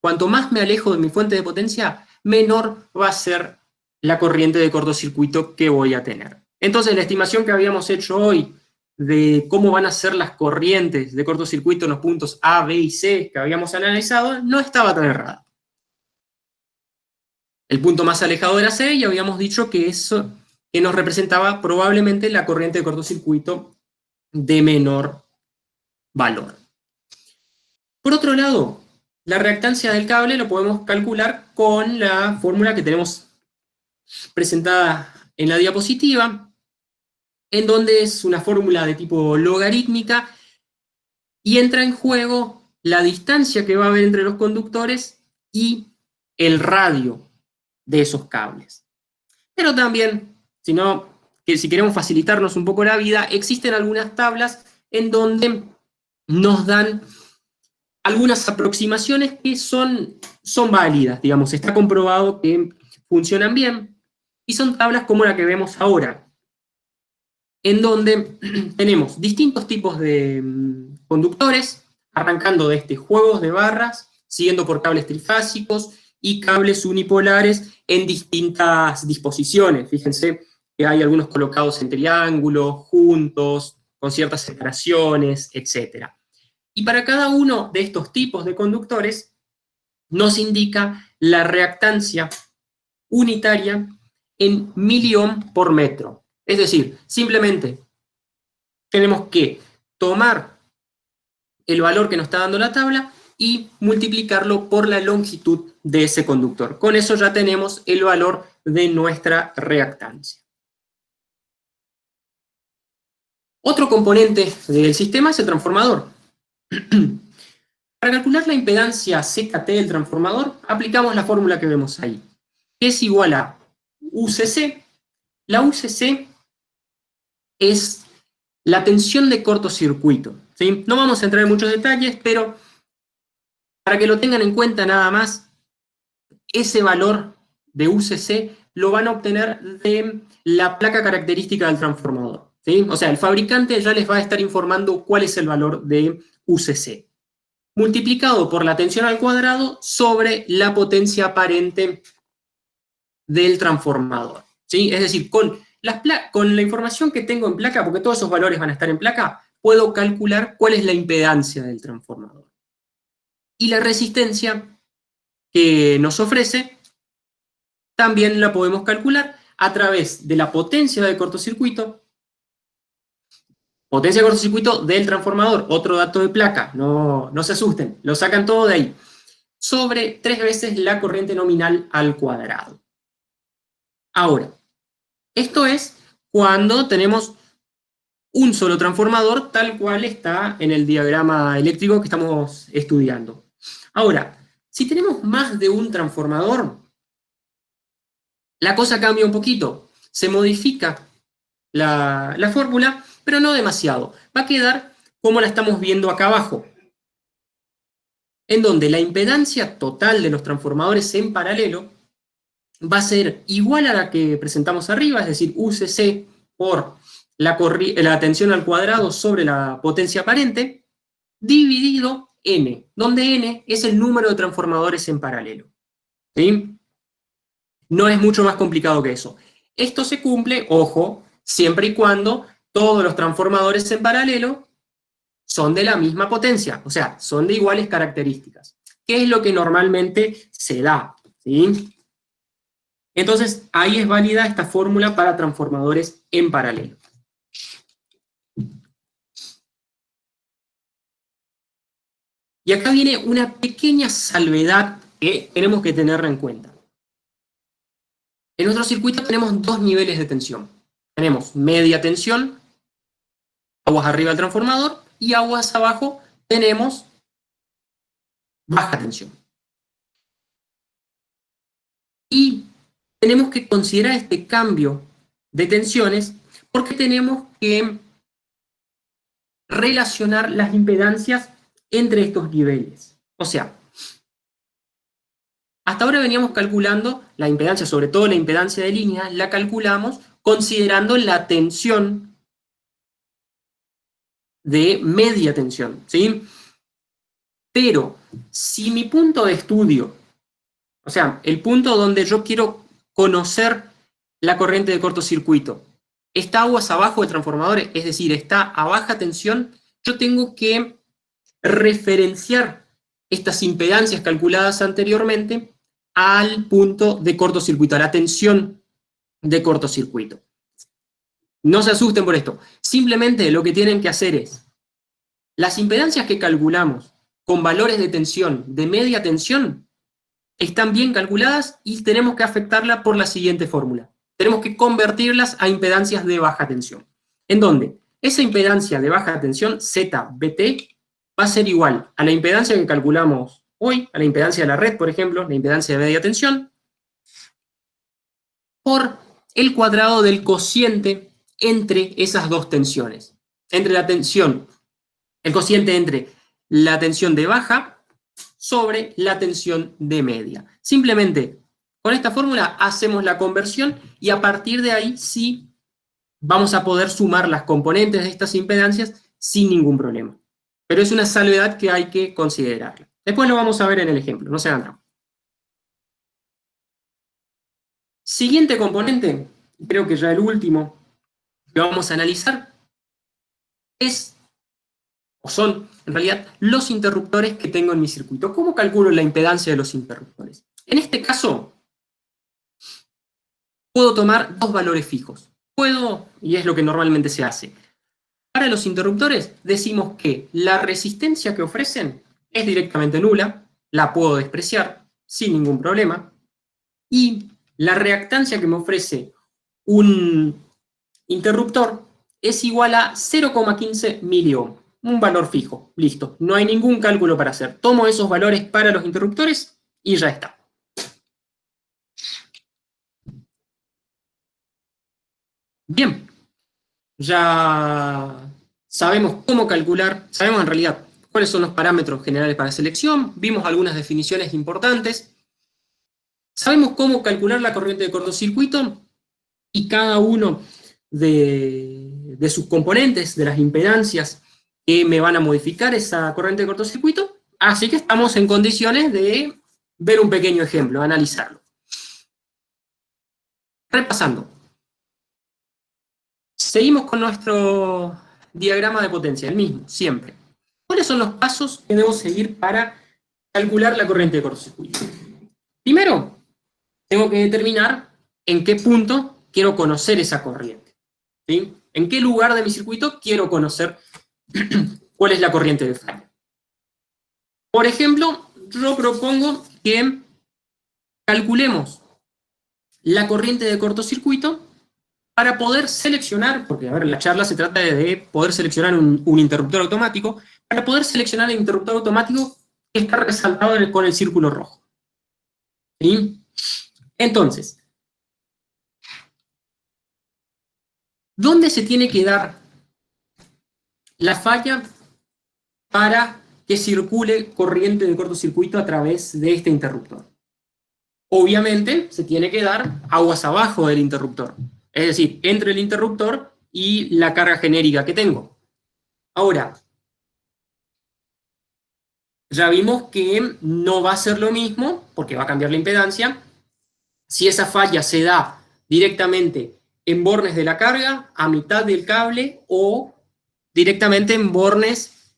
cuanto más me alejo de mi fuente de potencia, menor va a ser la corriente de cortocircuito que voy a tener. Entonces, la estimación que habíamos hecho hoy de cómo van a ser las corrientes de cortocircuito en los puntos A, B y C que habíamos analizado, no estaba tan errada. El punto más alejado era C, y habíamos dicho que eso que nos representaba probablemente la corriente de cortocircuito de menor valor. Por otro lado, la reactancia del cable lo podemos calcular con la fórmula que tenemos presentada en la diapositiva, en donde es una fórmula de tipo logarítmica y entra en juego la distancia que va a haber entre los conductores y el radio de esos cables. Pero también, si queremos facilitarnos un poco la vida, existen algunas tablas en donde nos dan algunas aproximaciones que son válidas, digamos, está comprobado que funcionan bien, y son tablas como la que vemos ahora, en donde tenemos distintos tipos de conductores, arrancando desde juegos de barras, siguiendo por cables trifásicos y cables unipolares en distintas disposiciones. Fíjense que hay algunos colocados en triángulos, juntos, con ciertas separaciones, etc. Y para cada uno de estos tipos de conductores nos indica la reactancia unitaria en miliohm por metro. Es decir, simplemente tenemos que tomar el valor que nos está dando la tabla y multiplicarlo por la longitud de ese conductor. Con eso ya tenemos el valor de nuestra reactancia. Otro componente del sistema es el transformador. Para calcular la impedancia ZT del transformador, aplicamos la fórmula que vemos ahí, que es igual a UCC. La UCC es la tensión de cortocircuito, ¿sí? No vamos a entrar en muchos detalles, pero para que lo tengan en cuenta nada más, ese valor de UCC lo van a obtener de la placa característica del transformador, ¿sí? O sea, el fabricante ya les va a estar informando cuál es el valor de UCC, multiplicado por la tensión al cuadrado sobre la potencia aparente del transformador, ¿sí? Es decir, con la información que tengo en placa, porque todos esos valores van a estar en placa, puedo calcular cuál es la impedancia del transformador. Y la resistencia que nos ofrece también la podemos calcular a través de la potencia del cortocircuito del transformador, otro dato de placa, no se asusten, lo sacan todo de ahí, sobre 3 veces la corriente nominal al cuadrado. Ahora, esto es cuando tenemos un solo transformador tal cual está en el diagrama eléctrico que estamos estudiando. Ahora, si tenemos más de un transformador, la cosa cambia un poquito, se modifica la fórmula, pero no demasiado. Va a quedar como la estamos viendo acá abajo, en donde la impedancia total de los transformadores en paralelo va a ser igual a la que presentamos arriba, es decir, UCC por la tensión al cuadrado sobre la potencia aparente, dividido N, donde N es el número de transformadores en paralelo. ¿Sí? No es mucho más complicado que eso. Esto se cumple, ojo, siempre y cuando todos los transformadores en paralelo son de la misma potencia, o sea, son de iguales características, que es lo que normalmente se da, ¿sí? Entonces, ahí es válida esta fórmula para transformadores en paralelo. Y acá viene una pequeña salvedad que tenemos que tener en cuenta. En nuestro circuito tenemos 2 niveles de tensión. Tenemos media tensión, aguas arriba del transformador, y aguas abajo tenemos baja tensión. Y tenemos que considerar este cambio de tensiones porque tenemos que relacionar las impedancias entre estos niveles. O sea, hasta ahora veníamos calculando la impedancia, sobre todo la impedancia de línea, la calculamos considerando la tensión de media tensión, ¿sí? Pero si mi punto de estudio, o sea, el punto donde yo quiero conocer la corriente de cortocircuito, está aguas abajo del transformador, es decir, está a baja tensión, yo tengo que referenciar estas impedancias calculadas anteriormente al punto de cortocircuito, a la tensión de cortocircuito. No se asusten por esto. Simplemente lo que tienen que hacer es, las impedancias que calculamos con valores de tensión, de media tensión, están bien calculadas y tenemos que afectarla por la siguiente fórmula. Tenemos que convertirlas a impedancias de baja tensión. En donde esa impedancia de baja tensión, ZBT, va a ser igual a la impedancia que calculamos hoy, a la impedancia de la red, por ejemplo, la impedancia de media tensión, por el cuadrado del cociente entre esas dos tensiones. Entre la tensión, el cociente entre la tensión de baja sobre la tensión de media. Simplemente, con esta fórmula hacemos la conversión y a partir de ahí sí vamos a poder sumar las componentes de estas impedancias sin ningún problema. Pero es una salvedad que hay que considerar. Después lo vamos a ver en el ejemplo, no se hagan trampa. Siguiente componente, creo que ya el último que vamos a analizar, son en realidad los interruptores que tengo en mi circuito. ¿Cómo calculo la impedancia de los interruptores? En este caso, puedo tomar 2 valores fijos. Puedo, y es lo que normalmente se hace, para los interruptores decimos que la resistencia que ofrecen es directamente nula, la puedo despreciar sin ningún problema, y la reactancia que me ofrece un interruptor es igual a 0,15 miliohm, un valor fijo, listo, no hay ningún cálculo para hacer. Tomo esos valores para los interruptores y ya está. Bien, ya sabemos cómo calcular, sabemos en realidad cuáles son los parámetros generales para selección, vimos algunas definiciones importantes, sabemos cómo calcular la corriente de cortocircuito y cada uno de sus componentes, de las impedancias que me van a modificar esa corriente de cortocircuito, así que estamos en condiciones de ver un pequeño ejemplo, analizarlo. Repasando. Seguimos con nuestro diagrama de potencia, el mismo, siempre. ¿Cuáles son los pasos que debo seguir para calcular la corriente de cortocircuito. Primero, tengo que determinar en qué punto quiero conocer esa corriente. ¿Sí? En qué lugar de mi circuito quiero conocer cuál es la corriente de falla. Por ejemplo, yo propongo que calculemos la corriente de cortocircuito para poder seleccionar, porque a ver, la charla se trata de poder seleccionar un interruptor automático, para poder seleccionar el interruptor automático que está resaltado con el círculo rojo. ¿Sí? Entonces, ¿dónde se tiene que dar la falla para que circule corriente de cortocircuito a través de este interruptor? Obviamente, se tiene que dar aguas abajo del interruptor. Es decir, entre el interruptor y la carga genérica que tengo. Ahora, ya vimos que no va a ser lo mismo, porque va a cambiar la impedancia, si esa falla se da directamente en bornes de la carga, a mitad del cable, o directamente en bornes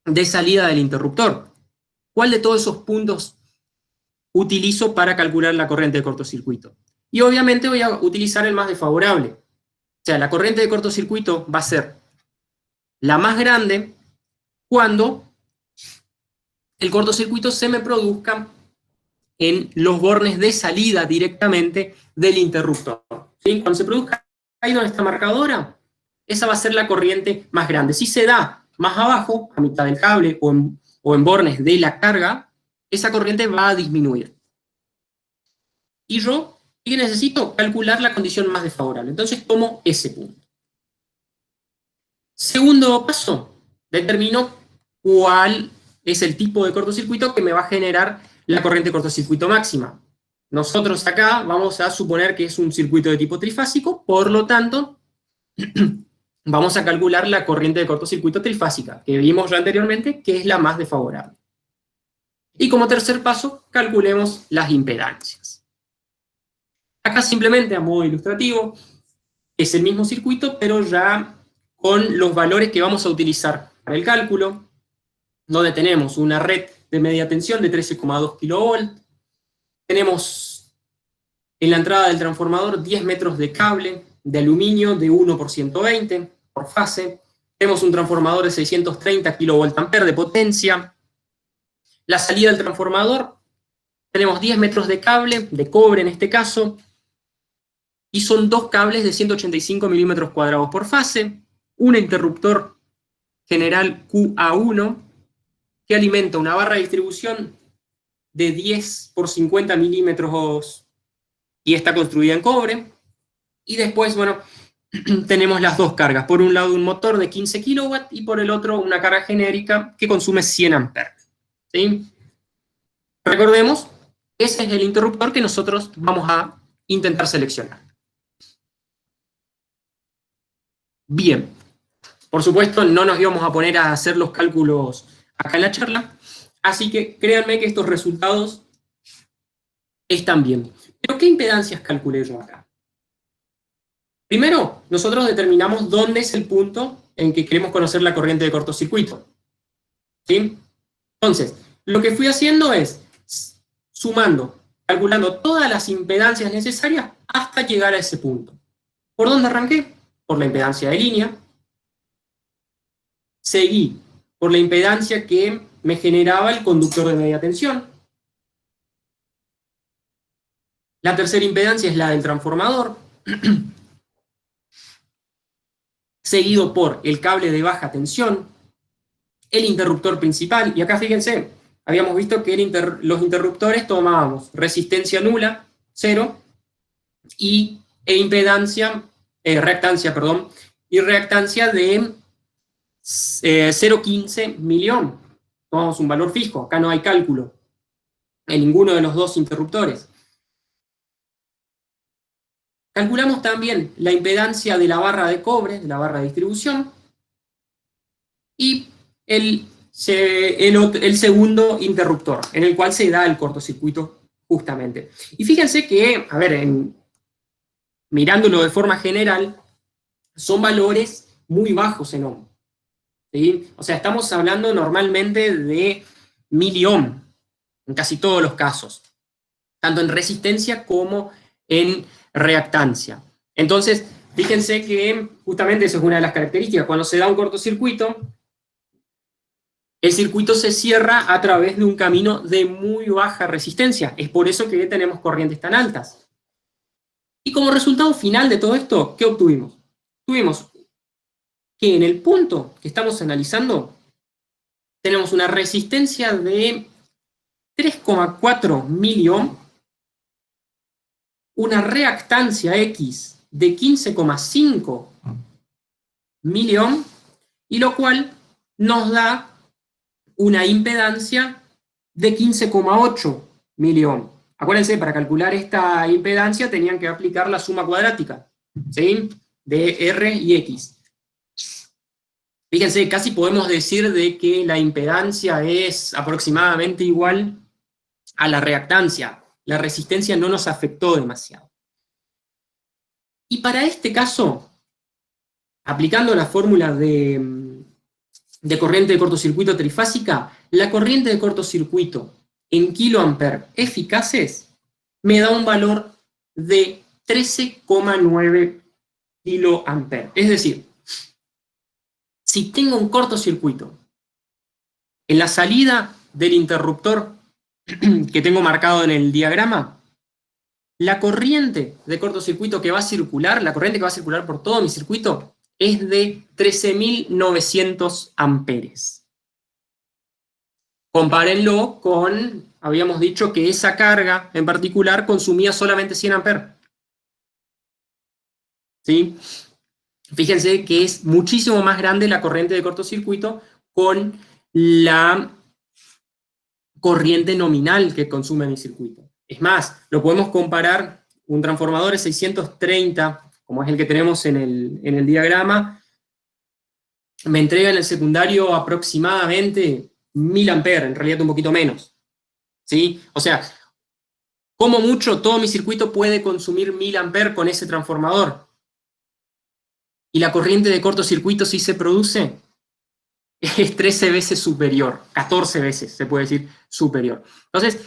de salida del interruptor. ¿Cuál de todos esos puntos utilizo para calcular la corriente de cortocircuito? Y obviamente voy a utilizar el más desfavorable. O sea, la corriente de cortocircuito va a ser la más grande cuando el cortocircuito se me produzca en los bornes de salida directamente del interruptor. ¿Sí? Cuando se produzca ahí donde está marcadora, esa va a ser la corriente más grande. Si se da más abajo, a mitad del cable o en bornes de la carga, esa corriente va a disminuir. Y yo, ¿qué necesito? Calcular la condición más desfavorable. Entonces tomo ese punto. Segundo paso, determino cuál es el tipo de cortocircuito que me va a generar la corriente de cortocircuito máxima. Nosotros acá vamos a suponer que es un circuito de tipo trifásico, por lo tanto, vamos a calcular la corriente de cortocircuito trifásica, que vimos ya anteriormente, que es la más desfavorable. Y como tercer paso, calculemos las impedancias. Acá simplemente, a modo ilustrativo, es el mismo circuito, pero ya con los valores que vamos a utilizar para el cálculo, donde tenemos una red de media tensión de 13,2 kV, tenemos en la entrada del transformador 10 metros de cable de aluminio de 1 por 120 por fase, tenemos un transformador de 630 kVA de potencia, la salida del transformador, tenemos 10 metros de cable, de cobre en este caso, y son dos cables de 185 milímetros cuadrados por fase, un interruptor general QA1 que alimenta una barra de distribución de 10 por 50 milímetros y está construida en cobre. Y después, bueno, tenemos las dos cargas. Por un lado un motor de 15 kW y por el otro una carga genérica que consume 100 amperes. ¿Sí? Recordemos, ese es el interruptor que nosotros vamos a intentar seleccionar. Bien, por supuesto no nos íbamos a poner a hacer los cálculos acá en la charla, así que créanme que estos resultados están bien. ¿Pero qué impedancias calculé yo acá? Primero, nosotros determinamos dónde es el punto en que queremos conocer la corriente de cortocircuito. ¿Sí? Entonces, lo que fui haciendo es sumando, calculando todas las impedancias necesarias hasta llegar a ese punto. ¿Por dónde arranqué? Por la impedancia de línea. Seguí por la impedancia que me generaba el conductor de media tensión. La tercera impedancia es la del transformador, seguido por el cable de baja tensión, el interruptor principal, y acá fíjense, habíamos visto que los interruptores tomábamos resistencia nula, 0, y reactancia de 0,15 miliohm. Tomamos un valor fijo, acá no hay cálculo en ninguno de los dos interruptores. Calculamos también la impedancia de la barra de cobre, de la barra de distribución, y el segundo interruptor, en el cual se da el cortocircuito justamente. Y fíjense que, a ver, mirándolo de forma general, son valores muy bajos en ohm. ¿Sí? O sea, estamos hablando normalmente de miliohm. en casi todos los casos, tanto en resistencia como en reactancia. Entonces, fíjense que justamente eso es una de las características. Cuando se da un cortocircuito, el circuito se cierra a través de un camino de muy baja resistencia. Es por eso que tenemos corrientes tan altas. Y como resultado final de todo esto, ¿qué obtuvimos? Tuvimos que en el punto que estamos analizando, tenemos una resistencia de 3,4 miliohm, una reactancia X de 15,5 miliohm, y lo cual nos da una impedancia de 15,8 miliohm. Acuérdense, para calcular esta impedancia tenían que aplicar la suma cuadrática, ¿sí?, de R y X. Fíjense, casi podemos decir de que la impedancia es aproximadamente igual a la reactancia. La resistencia no nos afectó demasiado. Y para este caso, aplicando la fórmula de corriente de cortocircuito trifásica, la corriente de cortocircuito en kiloamperes eficaces me da un valor de 13,9 kiloamperes. Es decir, si tengo un cortocircuito en la salida del interruptor que tengo marcado en el diagrama, la corriente de cortocircuito que va a circular, la corriente que va a circular por todo mi circuito, es de 13.900 amperes. Compárenlo con, habíamos dicho que esa carga en particular consumía solamente 100 amperes. ¿Sí? Fíjense que es muchísimo más grande la corriente de cortocircuito con la corriente nominal que consume mi circuito. Es más, lo podemos comparar, un transformador de 630, como es el que tenemos en el diagrama, me entrega en el secundario aproximadamente 1000 amperes, en realidad un poquito menos. ¿Sí? O sea, como mucho todo mi circuito puede consumir 1000 amperes con ese transformador. Y la corriente de cortocircuito, si se produce, es 13 veces superior, 14 veces se puede decir superior. Entonces,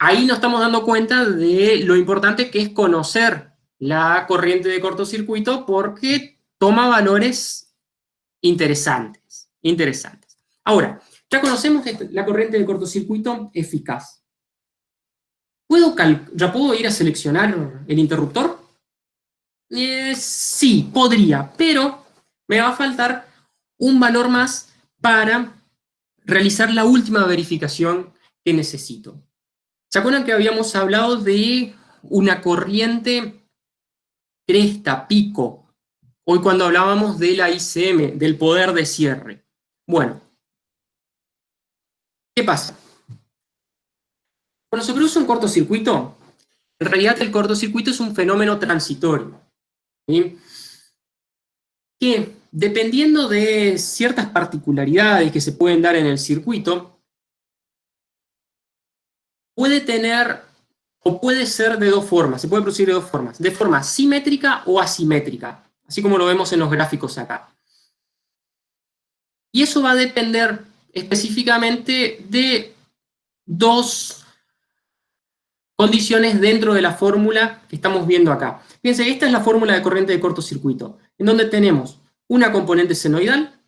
ahí nos estamos dando cuenta de lo importante que es conocer la corriente de cortocircuito, porque toma valores interesantes. Ahora, ya conocemos la corriente de cortocircuito eficaz. ¿Ya puedo ir a seleccionar el interruptor? Sí, podría, pero me va a faltar un valor más para realizar la última verificación que necesito. ¿Se acuerdan que habíamos hablado de una corriente cresta, pico? Hoy cuando hablábamos de la ICM, del poder de cierre. Bueno, ¿qué pasa? Cuando se produce un cortocircuito, en realidad el cortocircuito es un fenómeno transitorio, ¿sí?, que, dependiendo de ciertas particularidades que se pueden dar en el circuito, puede tener, o puede ser de dos formas, se puede producir de dos formas, de forma simétrica o asimétrica, así como lo vemos en los gráficos acá. Y eso va a depender específicamente de dos condiciones dentro de la fórmula que estamos viendo acá. Fíjense, esta es la fórmula de corriente de cortocircuito, en donde tenemos una componente senoidal,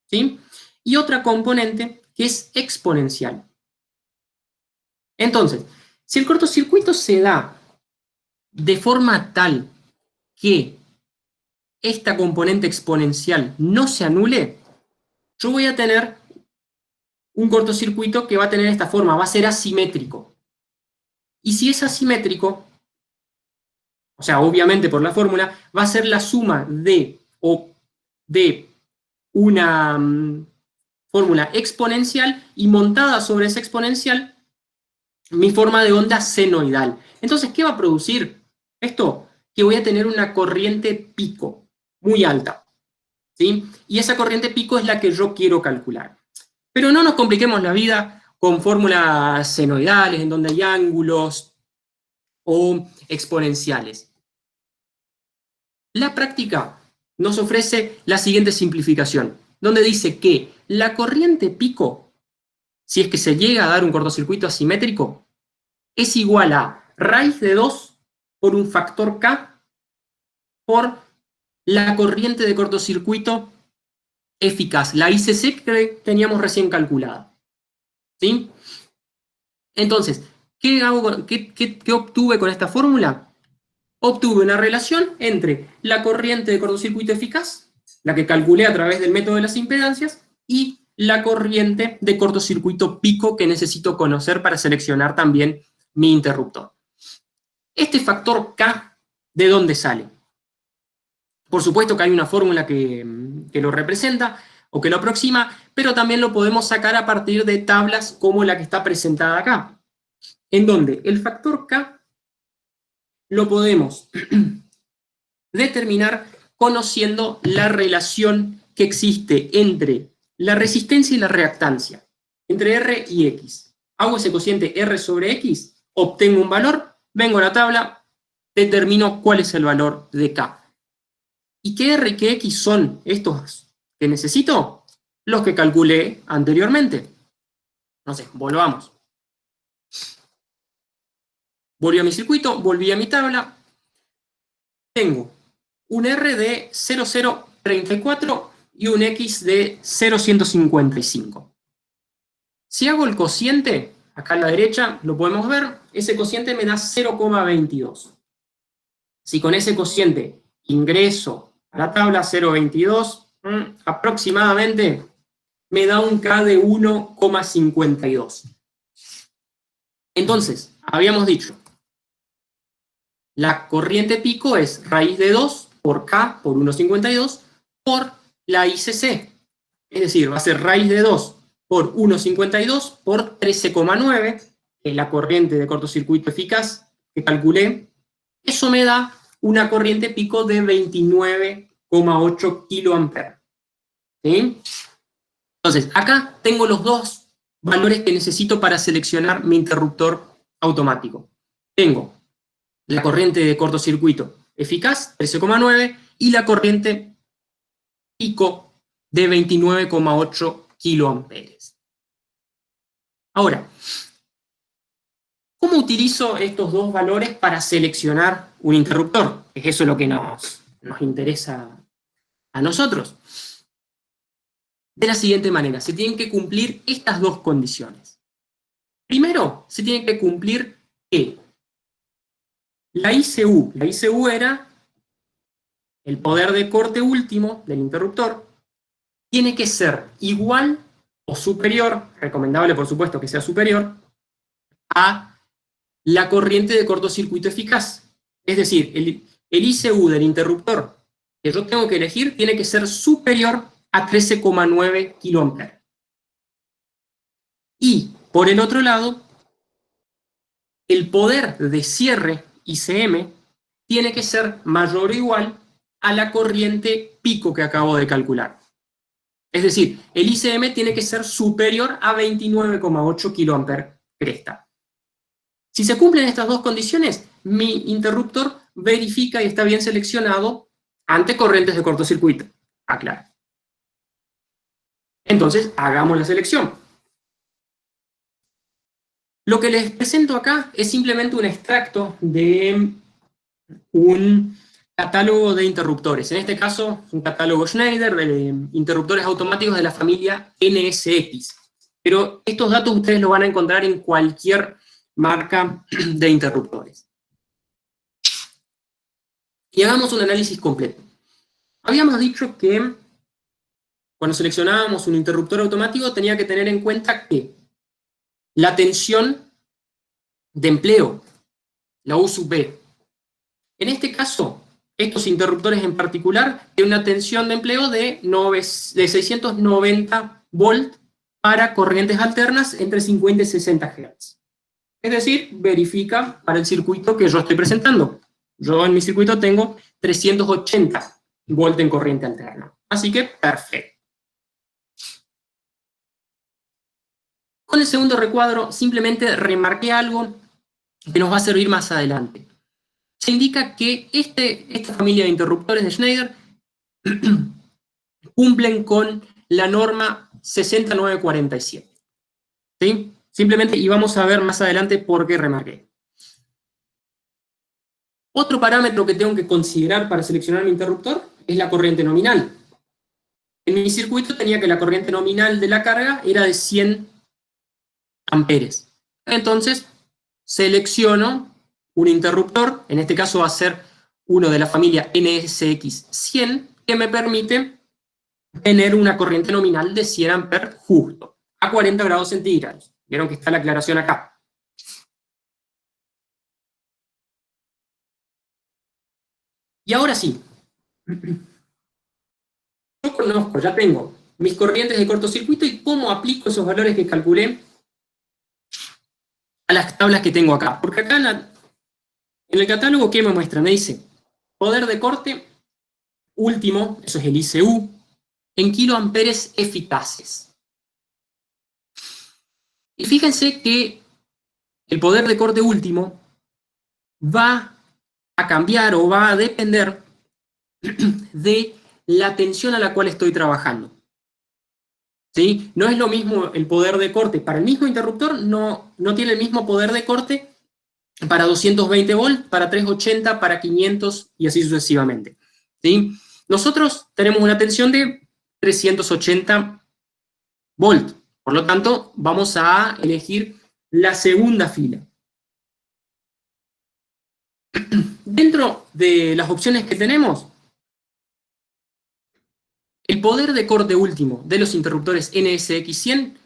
¿sí?, y otra componente que es exponencial. Entonces, si el cortocircuito se da de forma tal que esta componente exponencial no se anule, yo voy a tener un cortocircuito que va a tener esta forma, va a ser asimétrico. Y si es asimétrico, o sea, obviamente por la fórmula, va a ser la suma de una fórmula exponencial, y montada sobre esa exponencial, mi forma de onda senoidal. Entonces, ¿qué va a producir esto? Que voy a tener una corriente pico muy alta, ¿sí? Y esa corriente pico es la que yo quiero calcular. Pero no nos compliquemos la vida con fórmulas senoidales, en donde hay ángulos o exponenciales. La práctica nos ofrece la siguiente simplificación, donde dice que la corriente pico si es que se llega a dar un cortocircuito asimétrico, es igual a raíz de 2 por un factor K por la corriente de cortocircuito eficaz, la ICC que teníamos recién calculada. ¿Sí? Entonces, ¿qué obtuve con esta fórmula? Obtuve una relación entre la corriente de cortocircuito eficaz, la que calculé a través del método de las impedancias, y la corriente de cortocircuito pico que necesito conocer para seleccionar también mi interruptor. Este factor K, ¿de dónde sale? Por supuesto que hay una fórmula que lo representa o que lo aproxima, pero también lo podemos sacar a partir de tablas como la que está presentada acá, en donde el factor K lo podemos determinar conociendo la relación que existe entre la resistencia y la reactancia, entre R y X. Hago ese cociente R sobre X, obtengo un valor, vengo a la tabla, determino cuál es el valor de K. ¿Y qué R y qué X son estos que necesito? Los que calculé anteriormente. Entonces, volvamos. Volví a mi circuito, volví a mi tabla. Tengo un R de 0,034 y un X de 0,155. Si hago el cociente, acá a la derecha lo podemos ver, ese cociente me da 0,22. Si con ese cociente ingreso a la tabla 0,22, aproximadamente me da un K de 1,52. Entonces, habíamos dicho, la corriente pico es raíz de 2 por K por 1,52 por la ICC. Es decir, va a ser raíz de 2 por 1,52 por 13,9, que es la corriente de cortocircuito eficaz que calculé. Eso me da una corriente pico de 29,8 kiloamperes. ¿Sí? Entonces, acá tengo los dos valores que necesito para seleccionar mi interruptor automático. Tengo la corriente de cortocircuito eficaz, 13,9, y la corriente pico de 29,8 kiloamperes. Ahora, ¿cómo utilizo estos dos valores para seleccionar un interruptor? Es eso lo que nos interesa a nosotros. De la siguiente manera, se tienen que cumplir estas dos condiciones. Primero, se tiene que cumplir que la ICU era el poder de corte último del interruptor, tiene que ser igual o superior, recomendable por supuesto que sea superior, a la corriente de cortocircuito eficaz. Es decir, el ICU del interruptor que yo tengo que elegir tiene que ser superior a 13,9 kiloamperes. Y, por el otro lado, el poder de cierre ICM tiene que ser mayor o igual a la corriente pico que acabo de calcular. Es decir, el ICM tiene que ser superior a 29,8 kiloamperes cresta. Si se cumplen estas dos condiciones, mi interruptor verifica y está bien seleccionado ante corrientes de cortocircuito. Aclaro. Entonces, hagamos la selección. Lo que les presento acá es simplemente un extracto de un catálogo de interruptores. En este caso, un catálogo Schneider de interruptores automáticos de la familia NSX. Pero estos datos ustedes los van a encontrar en cualquier marca de interruptores. Y hagamos un análisis completo. Habíamos dicho que cuando seleccionábamos un interruptor automático tenía que tener en cuenta que la tensión de empleo, la U sub B. En este caso, estos interruptores en particular tienen una tensión de empleo de 690 volt para corrientes alternas entre 50 y 60 Hz. Es decir, verifica para el circuito que yo estoy presentando. Yo en mi circuito tengo 380 volt en corriente alterna. Así que, perfecto. Con el segundo recuadro, simplemente remarqué algo que nos va a servir más adelante. Se indica que esta familia de interruptores de Schneider cumplen con la norma 6947. ¿Sí? Simplemente, y vamos a ver más adelante por qué remarqué. Otro parámetro que tengo que considerar para seleccionar mi interruptor es la corriente nominal. En mi circuito tenía que la corriente nominal de la carga era de 100 amperes. Entonces, selecciono un interruptor, en este caso va a ser uno de la familia NSX100, que me permite tener una corriente nominal de 100 amperes justo, a 40 grados centígrados. Vieron que está la aclaración acá. Y ahora sí, yo conozco, ya tengo mis corrientes de cortocircuito y cómo aplico esos valores que calculé a las tablas que tengo acá. Porque acá en el catálogo, ¿qué me muestra? Me dice, poder de corte último, eso es el ICU, en kiloamperes eficaces. Y fíjense que el poder de corte último va a cambiar o va a depender de la tensión a la cual estoy trabajando. ¿Sí? No es lo mismo el poder de corte. Para el mismo interruptor no tiene el mismo poder de corte para 220 volts, para 380, para 500 y así sucesivamente. ¿Sí? Nosotros tenemos una tensión de 380 volts. Por lo tanto, vamos a elegir la segunda fila. Dentro de las opciones que tenemos, el poder de corte último de los interruptores NSX100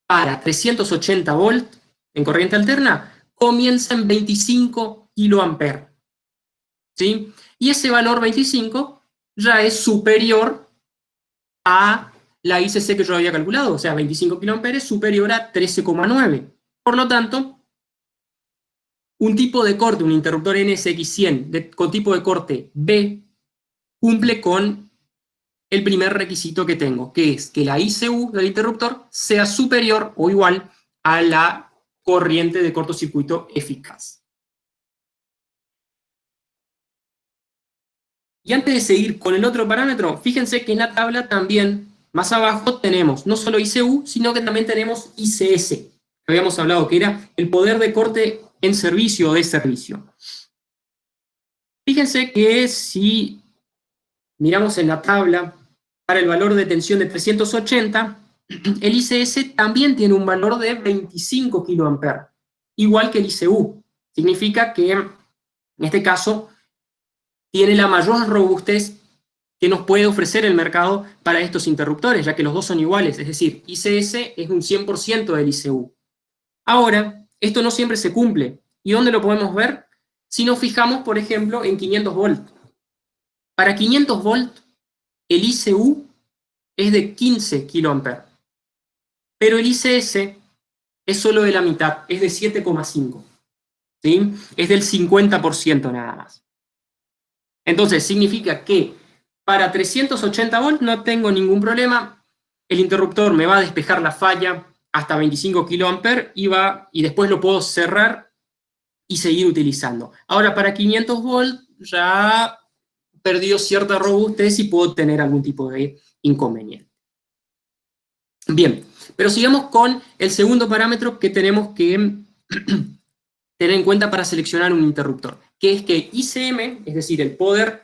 para 380 volts en corriente alterna comienza en 25 kiloamperes. ¿Sí? Y ese valor 25 ya es superior a la ICC que yo había calculado, o sea, 25 kiloamperes superior a 13,9. Por lo tanto, un tipo de corte, un interruptor NSX100 con tipo de corte B, cumple con el primer requisito que tengo, que es que la ICU del interruptor sea superior o igual a la corriente de cortocircuito eficaz. Y antes de seguir con el otro parámetro, fíjense que en la tabla también, más abajo, tenemos no solo ICU, sino que también tenemos ICS, que habíamos hablado, que era el poder de corte en servicio o de servicio. Fíjense que si miramos en la tabla para el valor de tensión de 380, el ICS también tiene un valor de 25 kA, igual que el ICU. Significa que, en este caso, tiene la mayor robustez que nos puede ofrecer el mercado para estos interruptores, ya que los dos son iguales, es decir, ICS es un 100% del ICU. Ahora, esto no siempre se cumple. ¿Y dónde lo podemos ver? Si nos fijamos, por ejemplo, en 500 volts. Para 500 volts, el ICU es de 15 kA, pero el ICS es solo de la mitad, es de 7,5. ¿Sí? Es del 50% nada más. Entonces, significa que para 380 volts no tengo ningún problema, el interruptor me va a despejar la falla hasta 25 kA y después lo puedo cerrar y seguir utilizando. Ahora, para 500 volts ya perdió cierta robustez y puedo tener algún tipo de inconveniente. Bien, pero sigamos con el segundo parámetro que tenemos que tener en cuenta para seleccionar un interruptor, que es que ICM, es decir, el poder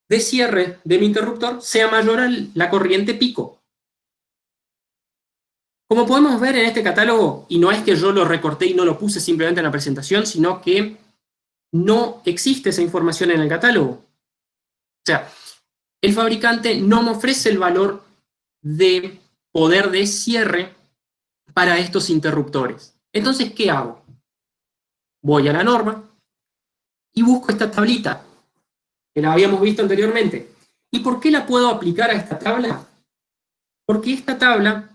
de cierre de mi interruptor, sea mayor a la corriente pico. Como podemos ver en este catálogo, y no es que yo lo recorté y no lo puse simplemente en la presentación, sino que no existe esa información en el catálogo. O sea, el fabricante no me ofrece el valor de poder de cierre para estos interruptores. Entonces, ¿qué hago? Voy a la norma y busco esta tablita, que la habíamos visto anteriormente. ¿Y por qué la puedo aplicar a esta tabla? Porque esta tabla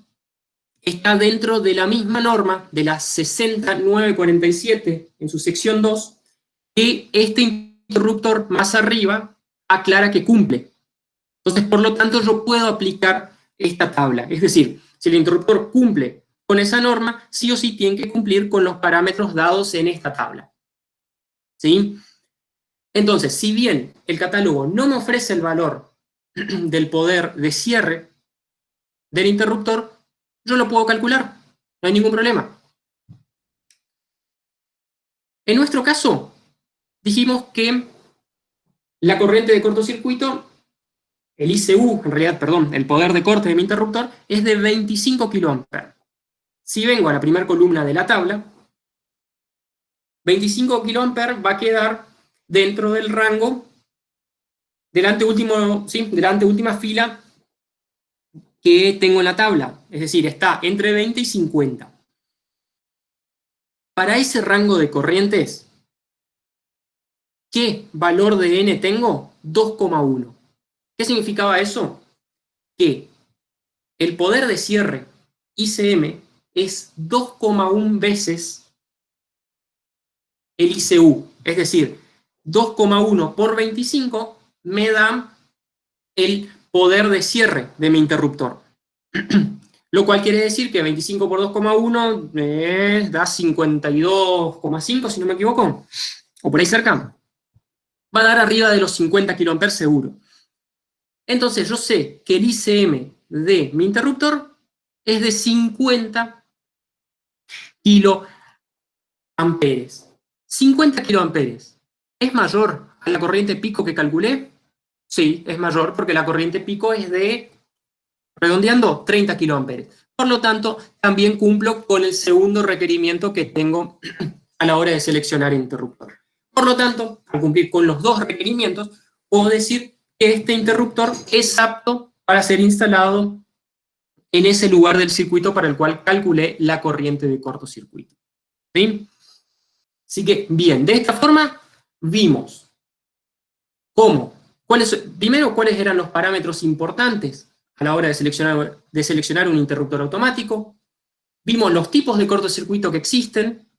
está dentro de la misma norma de la 60947 en su sección 2, que este interruptor más arriba aclara que cumple. Entonces, por lo tanto, yo puedo aplicar esta tabla. Es decir, si el interruptor cumple con esa norma, sí o sí tiene que cumplir con los parámetros dados en esta tabla. ¿Sí? Entonces, si bien el catálogo no me ofrece el valor del poder de cierre del interruptor, yo lo puedo calcular. no hay ningún problema. En nuestro caso, dijimos que la corriente de cortocircuito, el ICU, en realidad, perdón, el poder de corte de mi interruptor, es de 25 kA. Si vengo a la primera columna de la tabla, 25 kA va a quedar dentro del rango de la anteúltima fila que tengo en la tabla. Es decir, está entre 20 y 50. Para ese rango de corrientes, ¿qué valor de N tengo? 2,1. ¿Qué significaba eso? Que el poder de cierre ICM es 2,1 veces el ICU. Es decir, 2,1 por 25 me da el poder de cierre de mi interruptor. Lo cual quiere decir que 25 por 2,1 da 52,5, si no me equivoco, o por ahí cerca. Va a dar arriba de los 50 kA seguro. Entonces yo sé que el ICM de mi interruptor es de 50 kA. 50 kA. ¿Es mayor a la corriente pico que calculé? Sí, es mayor porque la corriente pico es de, redondeando, 30 kA. Por lo tanto, también cumplo con el segundo requerimiento que tengo a la hora de seleccionar el interruptor. Por lo tanto, al cumplir con los dos requerimientos, puedo decir que este interruptor es apto para ser instalado en ese lugar del circuito para el cual calculé la corriente de cortocircuito. ¿Sí? Así que, bien, de esta forma vimos primero cuáles eran los parámetros importantes a la hora de seleccionar un interruptor automático, vimos los tipos de cortocircuito que existen,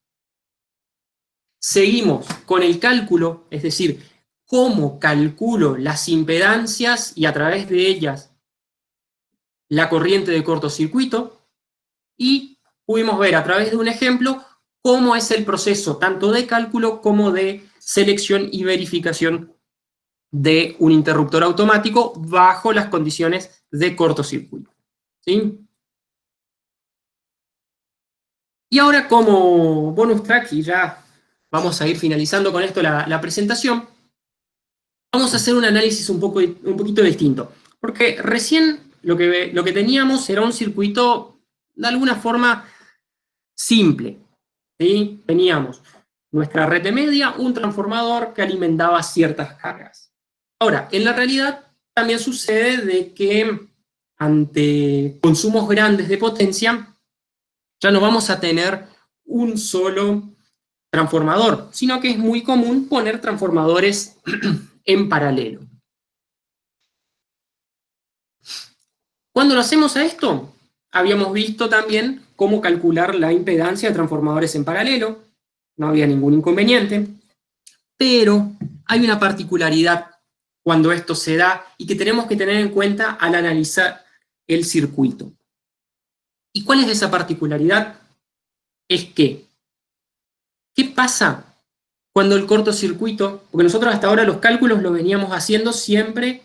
seguimos con el cálculo, es decir, cómo calculo las impedancias y a través de ellas la corriente de cortocircuito, y pudimos ver a través de un ejemplo cómo es el proceso tanto de cálculo como de selección y verificación de un interruptor automático bajo las condiciones de cortocircuito. ¿Sí? Y ahora, como bonus track, y ya vamos a ir finalizando con esto la presentación, vamos a hacer un análisis un poquito distinto. Porque recién lo que teníamos era un circuito de alguna forma simple. ¿Sí? Teníamos nuestra red de media, un transformador que alimentaba ciertas cargas. Ahora, en la realidad también sucede de que ante consumos grandes de potencia, ya no vamos a tener un solo transformador, sino que es muy común poner transformadores en paralelo. Cuando lo hacemos a esto, habíamos visto también cómo calcular la impedancia de transformadores en paralelo, no había ningún inconveniente, pero hay una particularidad cuando esto se da y que tenemos que tener en cuenta al analizar el circuito. ¿Y cuál es esa particularidad? Es que, ¿qué pasa cuando el cortocircuito? Porque nosotros hasta ahora los cálculos los veníamos haciendo siempre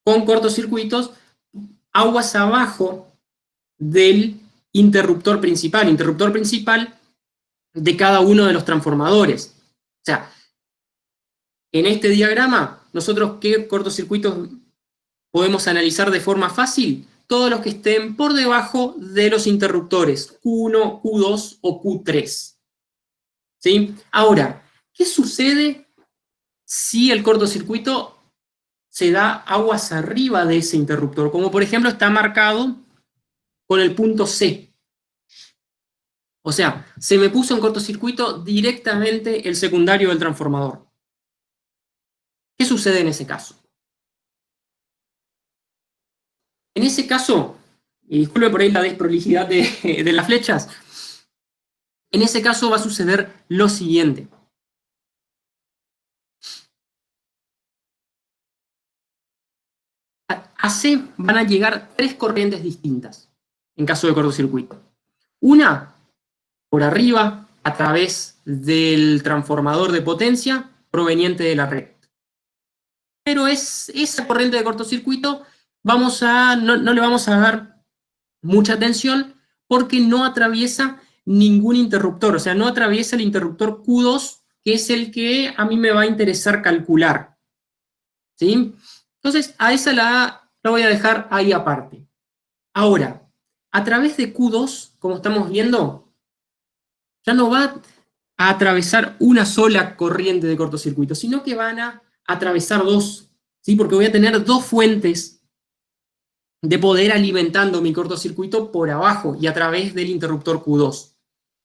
con cortocircuitos aguas abajo del interruptor principal de cada uno de los transformadores. O sea, en este diagrama, nosotros ¿qué cortocircuitos podemos analizar de forma fácil? Todos los que estén por debajo de los interruptores Q1, Q2 o Q3. ¿Sí? Ahora, ¿qué sucede si el cortocircuito se da aguas arriba de ese interruptor? Como por ejemplo está marcado con el punto C. O sea, se me puso en cortocircuito directamente el secundario del transformador. ¿Qué sucede en ese caso? En ese caso, y disculpe por ahí la desprolijidad de las flechas, en ese caso va a suceder lo siguiente. A C van a llegar tres corrientes distintas en caso de cortocircuito. Una, por arriba, a través del transformador de potencia proveniente de la red. Pero esa corriente de cortocircuito no le vamos a dar mucha atención porque no atraviesa ningún interruptor, o sea, no atraviesa el interruptor Q2, que es el que a mí me va a interesar calcular. ¿Sí? Entonces, a esa la voy a dejar ahí aparte. Ahora, a través de Q2, como estamos viendo, ya no va a atravesar una sola corriente de cortocircuito, sino que van a atravesar dos, ¿sí? Porque voy a tener dos fuentes de poder alimentando mi cortocircuito por abajo y a través del interruptor Q2.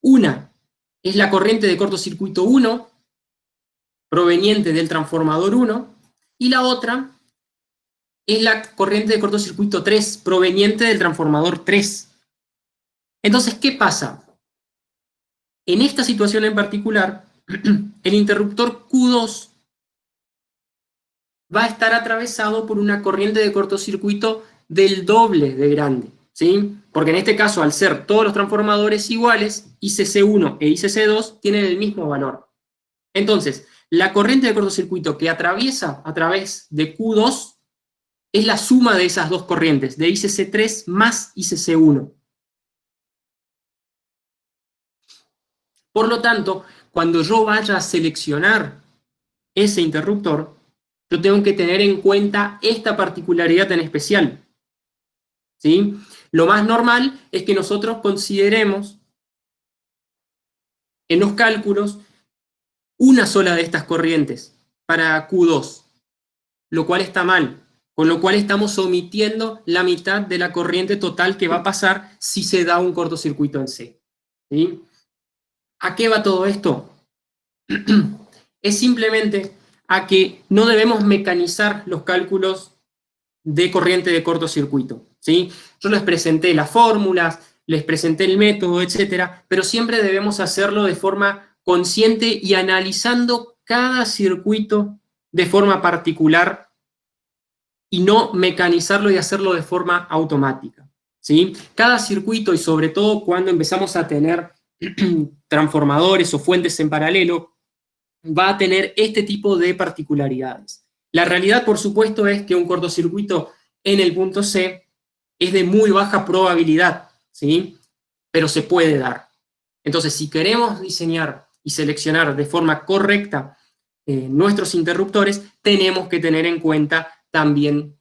Una es la corriente de cortocircuito 1, proveniente del transformador 1, y la otra es la corriente de cortocircuito 3, proveniente del transformador 3. Entonces, ¿qué pasa? En esta situación en particular, el interruptor Q2 va a estar atravesado por una corriente de cortocircuito del doble de grande, ¿sí? Porque en este caso, al ser todos los transformadores iguales, ICC1 e ICC2 tienen el mismo valor. Entonces, la corriente de cortocircuito que atraviesa a través de Q2 es la suma de esas dos corrientes, de ICC3 más ICC1. Por lo tanto, cuando yo vaya a seleccionar ese interruptor, yo tengo que tener en cuenta esta particularidad en especial, ¿sí? Lo más normal es que nosotros consideremos en los cálculos una sola de estas corrientes para Q2, lo cual está mal, con lo cual estamos omitiendo la mitad de la corriente total que va a pasar si se da un cortocircuito en C, ¿sí? ¿A qué va todo esto? Es simplemente a que no debemos mecanizar los cálculos de corriente de cortocircuito, ¿sí? Yo les presenté las fórmulas, les presenté el método, etcétera, pero siempre debemos hacerlo de forma consciente y analizando cada circuito de forma particular y no mecanizarlo y hacerlo de forma automática, ¿sí? Cada circuito, y sobre todo cuando empezamos a tener transformadores o fuentes en paralelo, va a tener este tipo de particularidades. La realidad, por supuesto, es que un cortocircuito en el punto C es de muy baja probabilidad, ¿sí? Pero se puede dar. Entonces, si queremos diseñar y seleccionar de forma correcta nuestros interruptores, tenemos que tener en cuenta también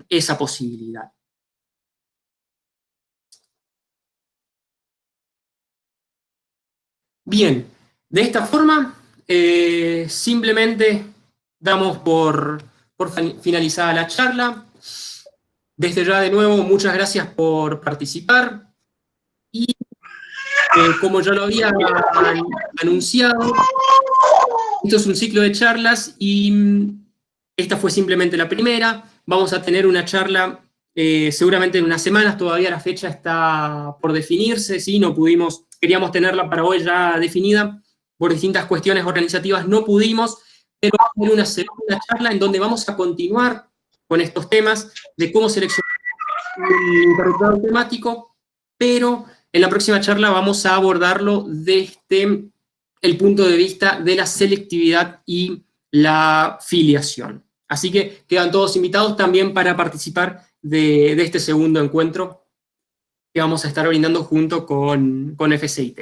esa posibilidad. Bien, de esta forma, simplemente damos por finalizada la charla. Desde ya, de nuevo, muchas gracias por participar. Y como ya lo había anunciado, esto es un ciclo de charlas y esta fue simplemente la primera. Vamos a tener una charla seguramente en unas semanas, todavía la fecha está por definirse, ¿sí? No pudimos, queríamos tenerla para hoy ya definida, por distintas cuestiones organizativas no pudimos, pero vamos a tener una segunda charla en donde vamos a continuar con estos temas de cómo seleccionar un interruptor automático, pero en la próxima charla vamos a abordarlo desde el punto de vista de la selectividad y la filiación. Así que quedan todos invitados también para participar de este segundo encuentro que vamos a estar brindando junto con FCIT.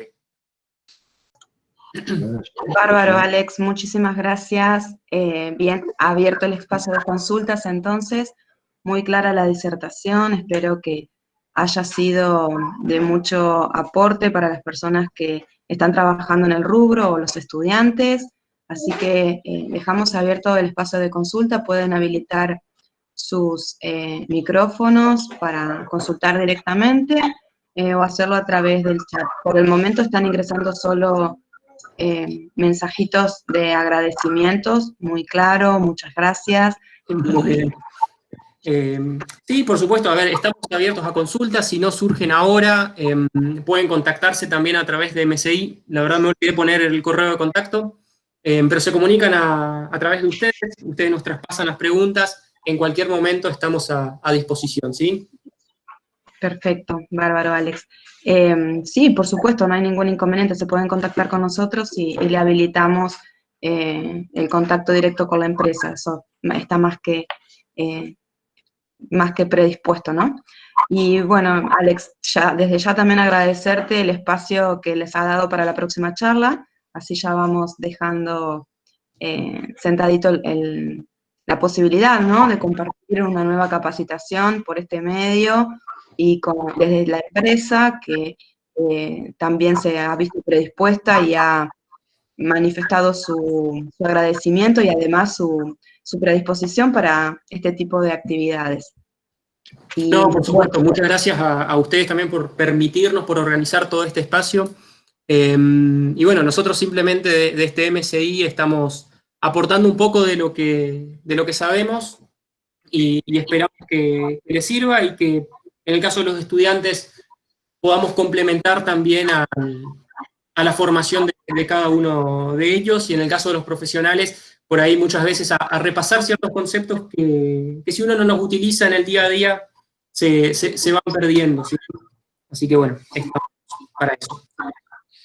Bárbaro, Alex, muchísimas gracias. Bien abierto el espacio de consultas, entonces, muy clara la disertación, espero que haya sido de mucho aporte para las personas que están trabajando en el rubro o los estudiantes, así que dejamos abierto el espacio de consulta, pueden habilitar sus micrófonos para consultar directamente o hacerlo a través del chat. Por el momento están ingresando solo mensajitos de agradecimientos, muy claro, muchas gracias. Muy bien. Sí, por supuesto, a ver, estamos abiertos a consultas, si no surgen ahora, pueden contactarse también a través de MSI, la verdad me olvidé poner el correo de contacto, pero se comunican a través de ustedes nos traspasan las preguntas, en cualquier momento estamos a disposición, ¿sí? Perfecto, bárbaro, Alex. Sí, por supuesto, no hay ningún inconveniente, se pueden contactar con nosotros y le habilitamos el contacto directo con la empresa, eso está más que predispuesto, ¿no? Y bueno, Alex, desde ya también agradecerte el espacio que les ha dado para la próxima charla, así ya vamos dejando sentadito la posibilidad, ¿no?, de compartir una nueva capacitación por este medio y desde la empresa que también se ha visto predispuesta y ha manifestado su agradecimiento y además su predisposición para este tipo de actividades. Y, no, por supuesto, muchas gracias a ustedes también por permitirnos, por organizar todo este espacio. Y bueno, nosotros simplemente de este MSI estamos aportando un poco de lo que sabemos y esperamos que les sirva y que en el caso de los estudiantes podamos complementar también a la formación de cada uno de ellos, y en el caso de los profesionales, por ahí muchas veces a repasar ciertos conceptos que si uno no los utiliza en el día a día, se van perdiendo, ¿sí? Así que bueno, estamos para eso.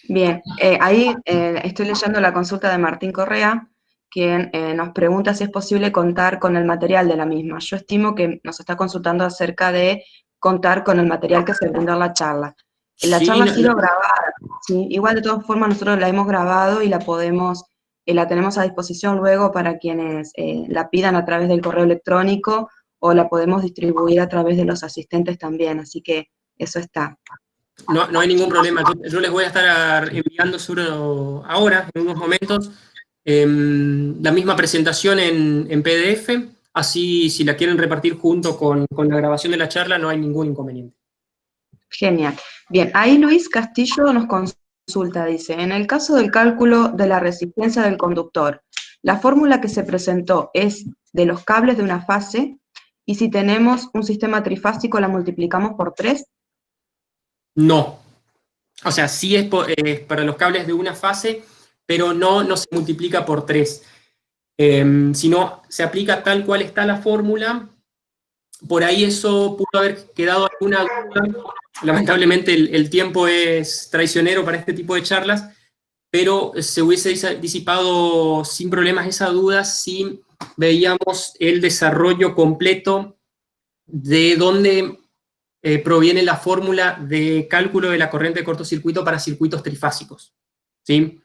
Bien, ahí estoy leyendo la consulta de Martín Correa, quien nos pregunta si es posible contar con el material de la misma. Yo estimo que nos está consultando acerca de contar con el material que se brindó en la charla. La Sí, charla ha sido grabada, ¿sí? Igual de todas formas nosotros la hemos grabado y la tenemos a disposición luego para quienes la pidan a través del correo electrónico, o la podemos distribuir a través de los asistentes también, así que eso está. No hay ningún problema. Yo les voy a estar enviando ahora, en unos momentos, la misma presentación en PDF, así si la quieren repartir junto con la grabación de la charla, no hay ningún inconveniente. Genial. Bien, ahí Luis Castillo nos consulta, dice, en el caso del cálculo de la resistencia del conductor, la fórmula que se presentó es de los cables de una fase, y si tenemos un sistema trifásico la multiplicamos por 3. No. O sea, sí es para los cables de una fase, pero no se multiplica por 3. Sino se aplica tal cual está la fórmula. Por ahí eso pudo haber quedado alguna duda. Lamentablemente el tiempo es traicionero para este tipo de charlas, pero se hubiese disipado sin problemas esa duda si veíamos el desarrollo completo de dónde proviene la fórmula de cálculo de la corriente de cortocircuito para circuitos trifásicos, ¿sí?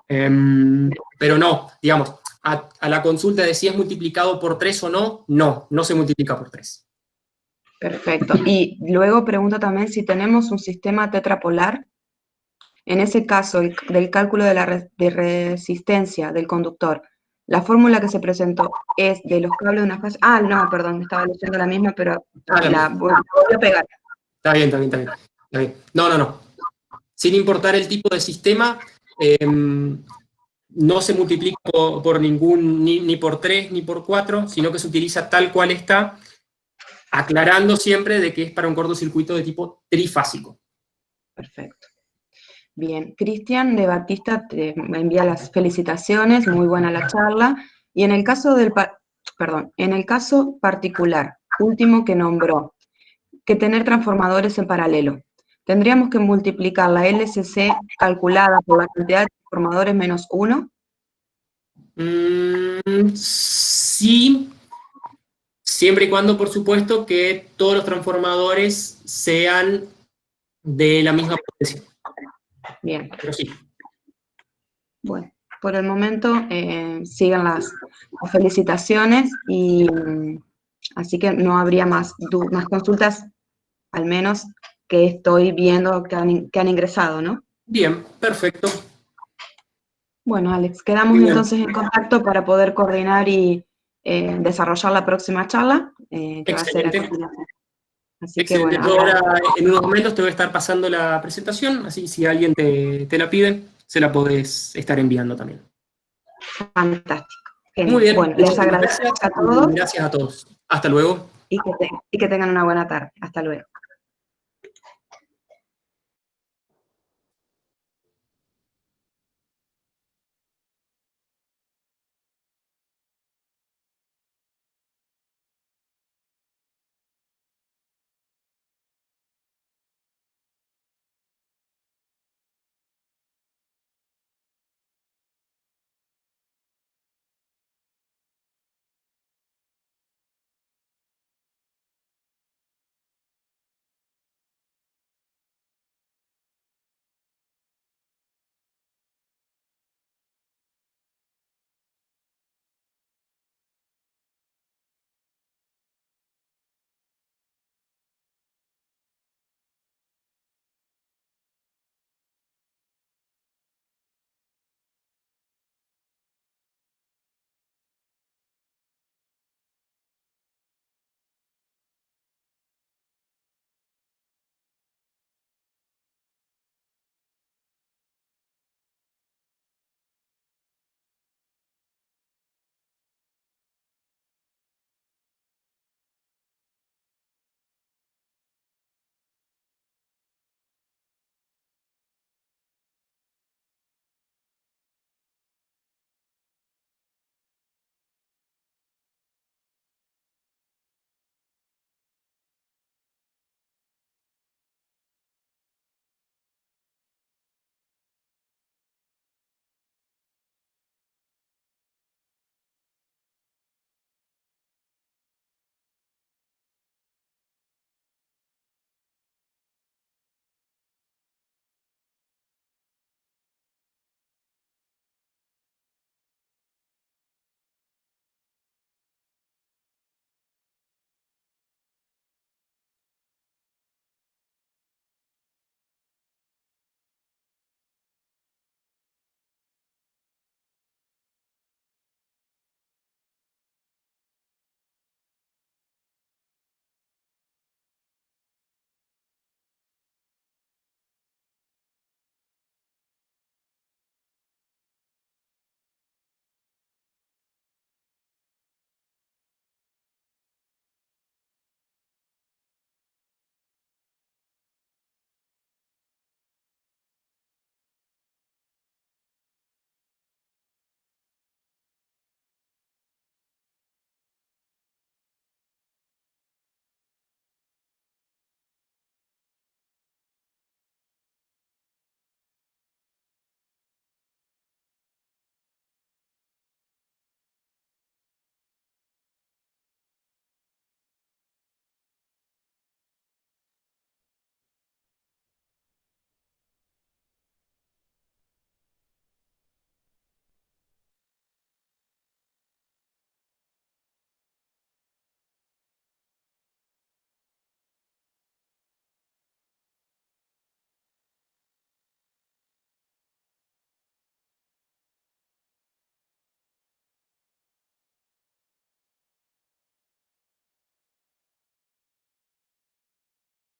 Pero no, digamos, a la consulta de si es multiplicado por 3 o no se multiplica por 3. Perfecto. Y luego pregunta también si tenemos un sistema tetrapolar. En ese caso, del cálculo de resistencia del conductor, la fórmula que se presentó es de los cables de una fase. Ah, no, perdón, estaba leyendo la misma, pero la voy a pegar. Está bien. No. Sin importar el tipo de sistema, no se multiplica por ni por 3 ni por 4, sino que se utiliza tal cual está, aclarando siempre de que es para un cortocircuito de tipo trifásico. Perfecto. Bien, Cristian de Batista me envía las felicitaciones, muy buena la charla. Y en el caso en el caso particular, último que nombró, que tener transformadores en paralelo, ¿tendríamos que multiplicar la LCC calculada por la cantidad de transformadores menos 1? Sí, siempre y cuando, por supuesto, que todos los transformadores sean de la misma potencia. Bien. Pero sí. Bueno, por el momento sigan las felicitaciones, y así que no habría más consultas, al menos que estoy viendo que han ingresado, ¿no? Bien, perfecto. Bueno, Alex, quedamos entonces en contacto para poder coordinar y desarrollar la próxima charla, que va a ser a continuación. Así que bueno. Yo ahora en unos momentos te voy a estar pasando la presentación, así si alguien te la pide, se la podés estar enviando también. Fantástico. Genial. Muy bien. Bueno, les agradezco a todos. Gracias a todos. Hasta luego. Y que tengan una buena tarde. Hasta luego.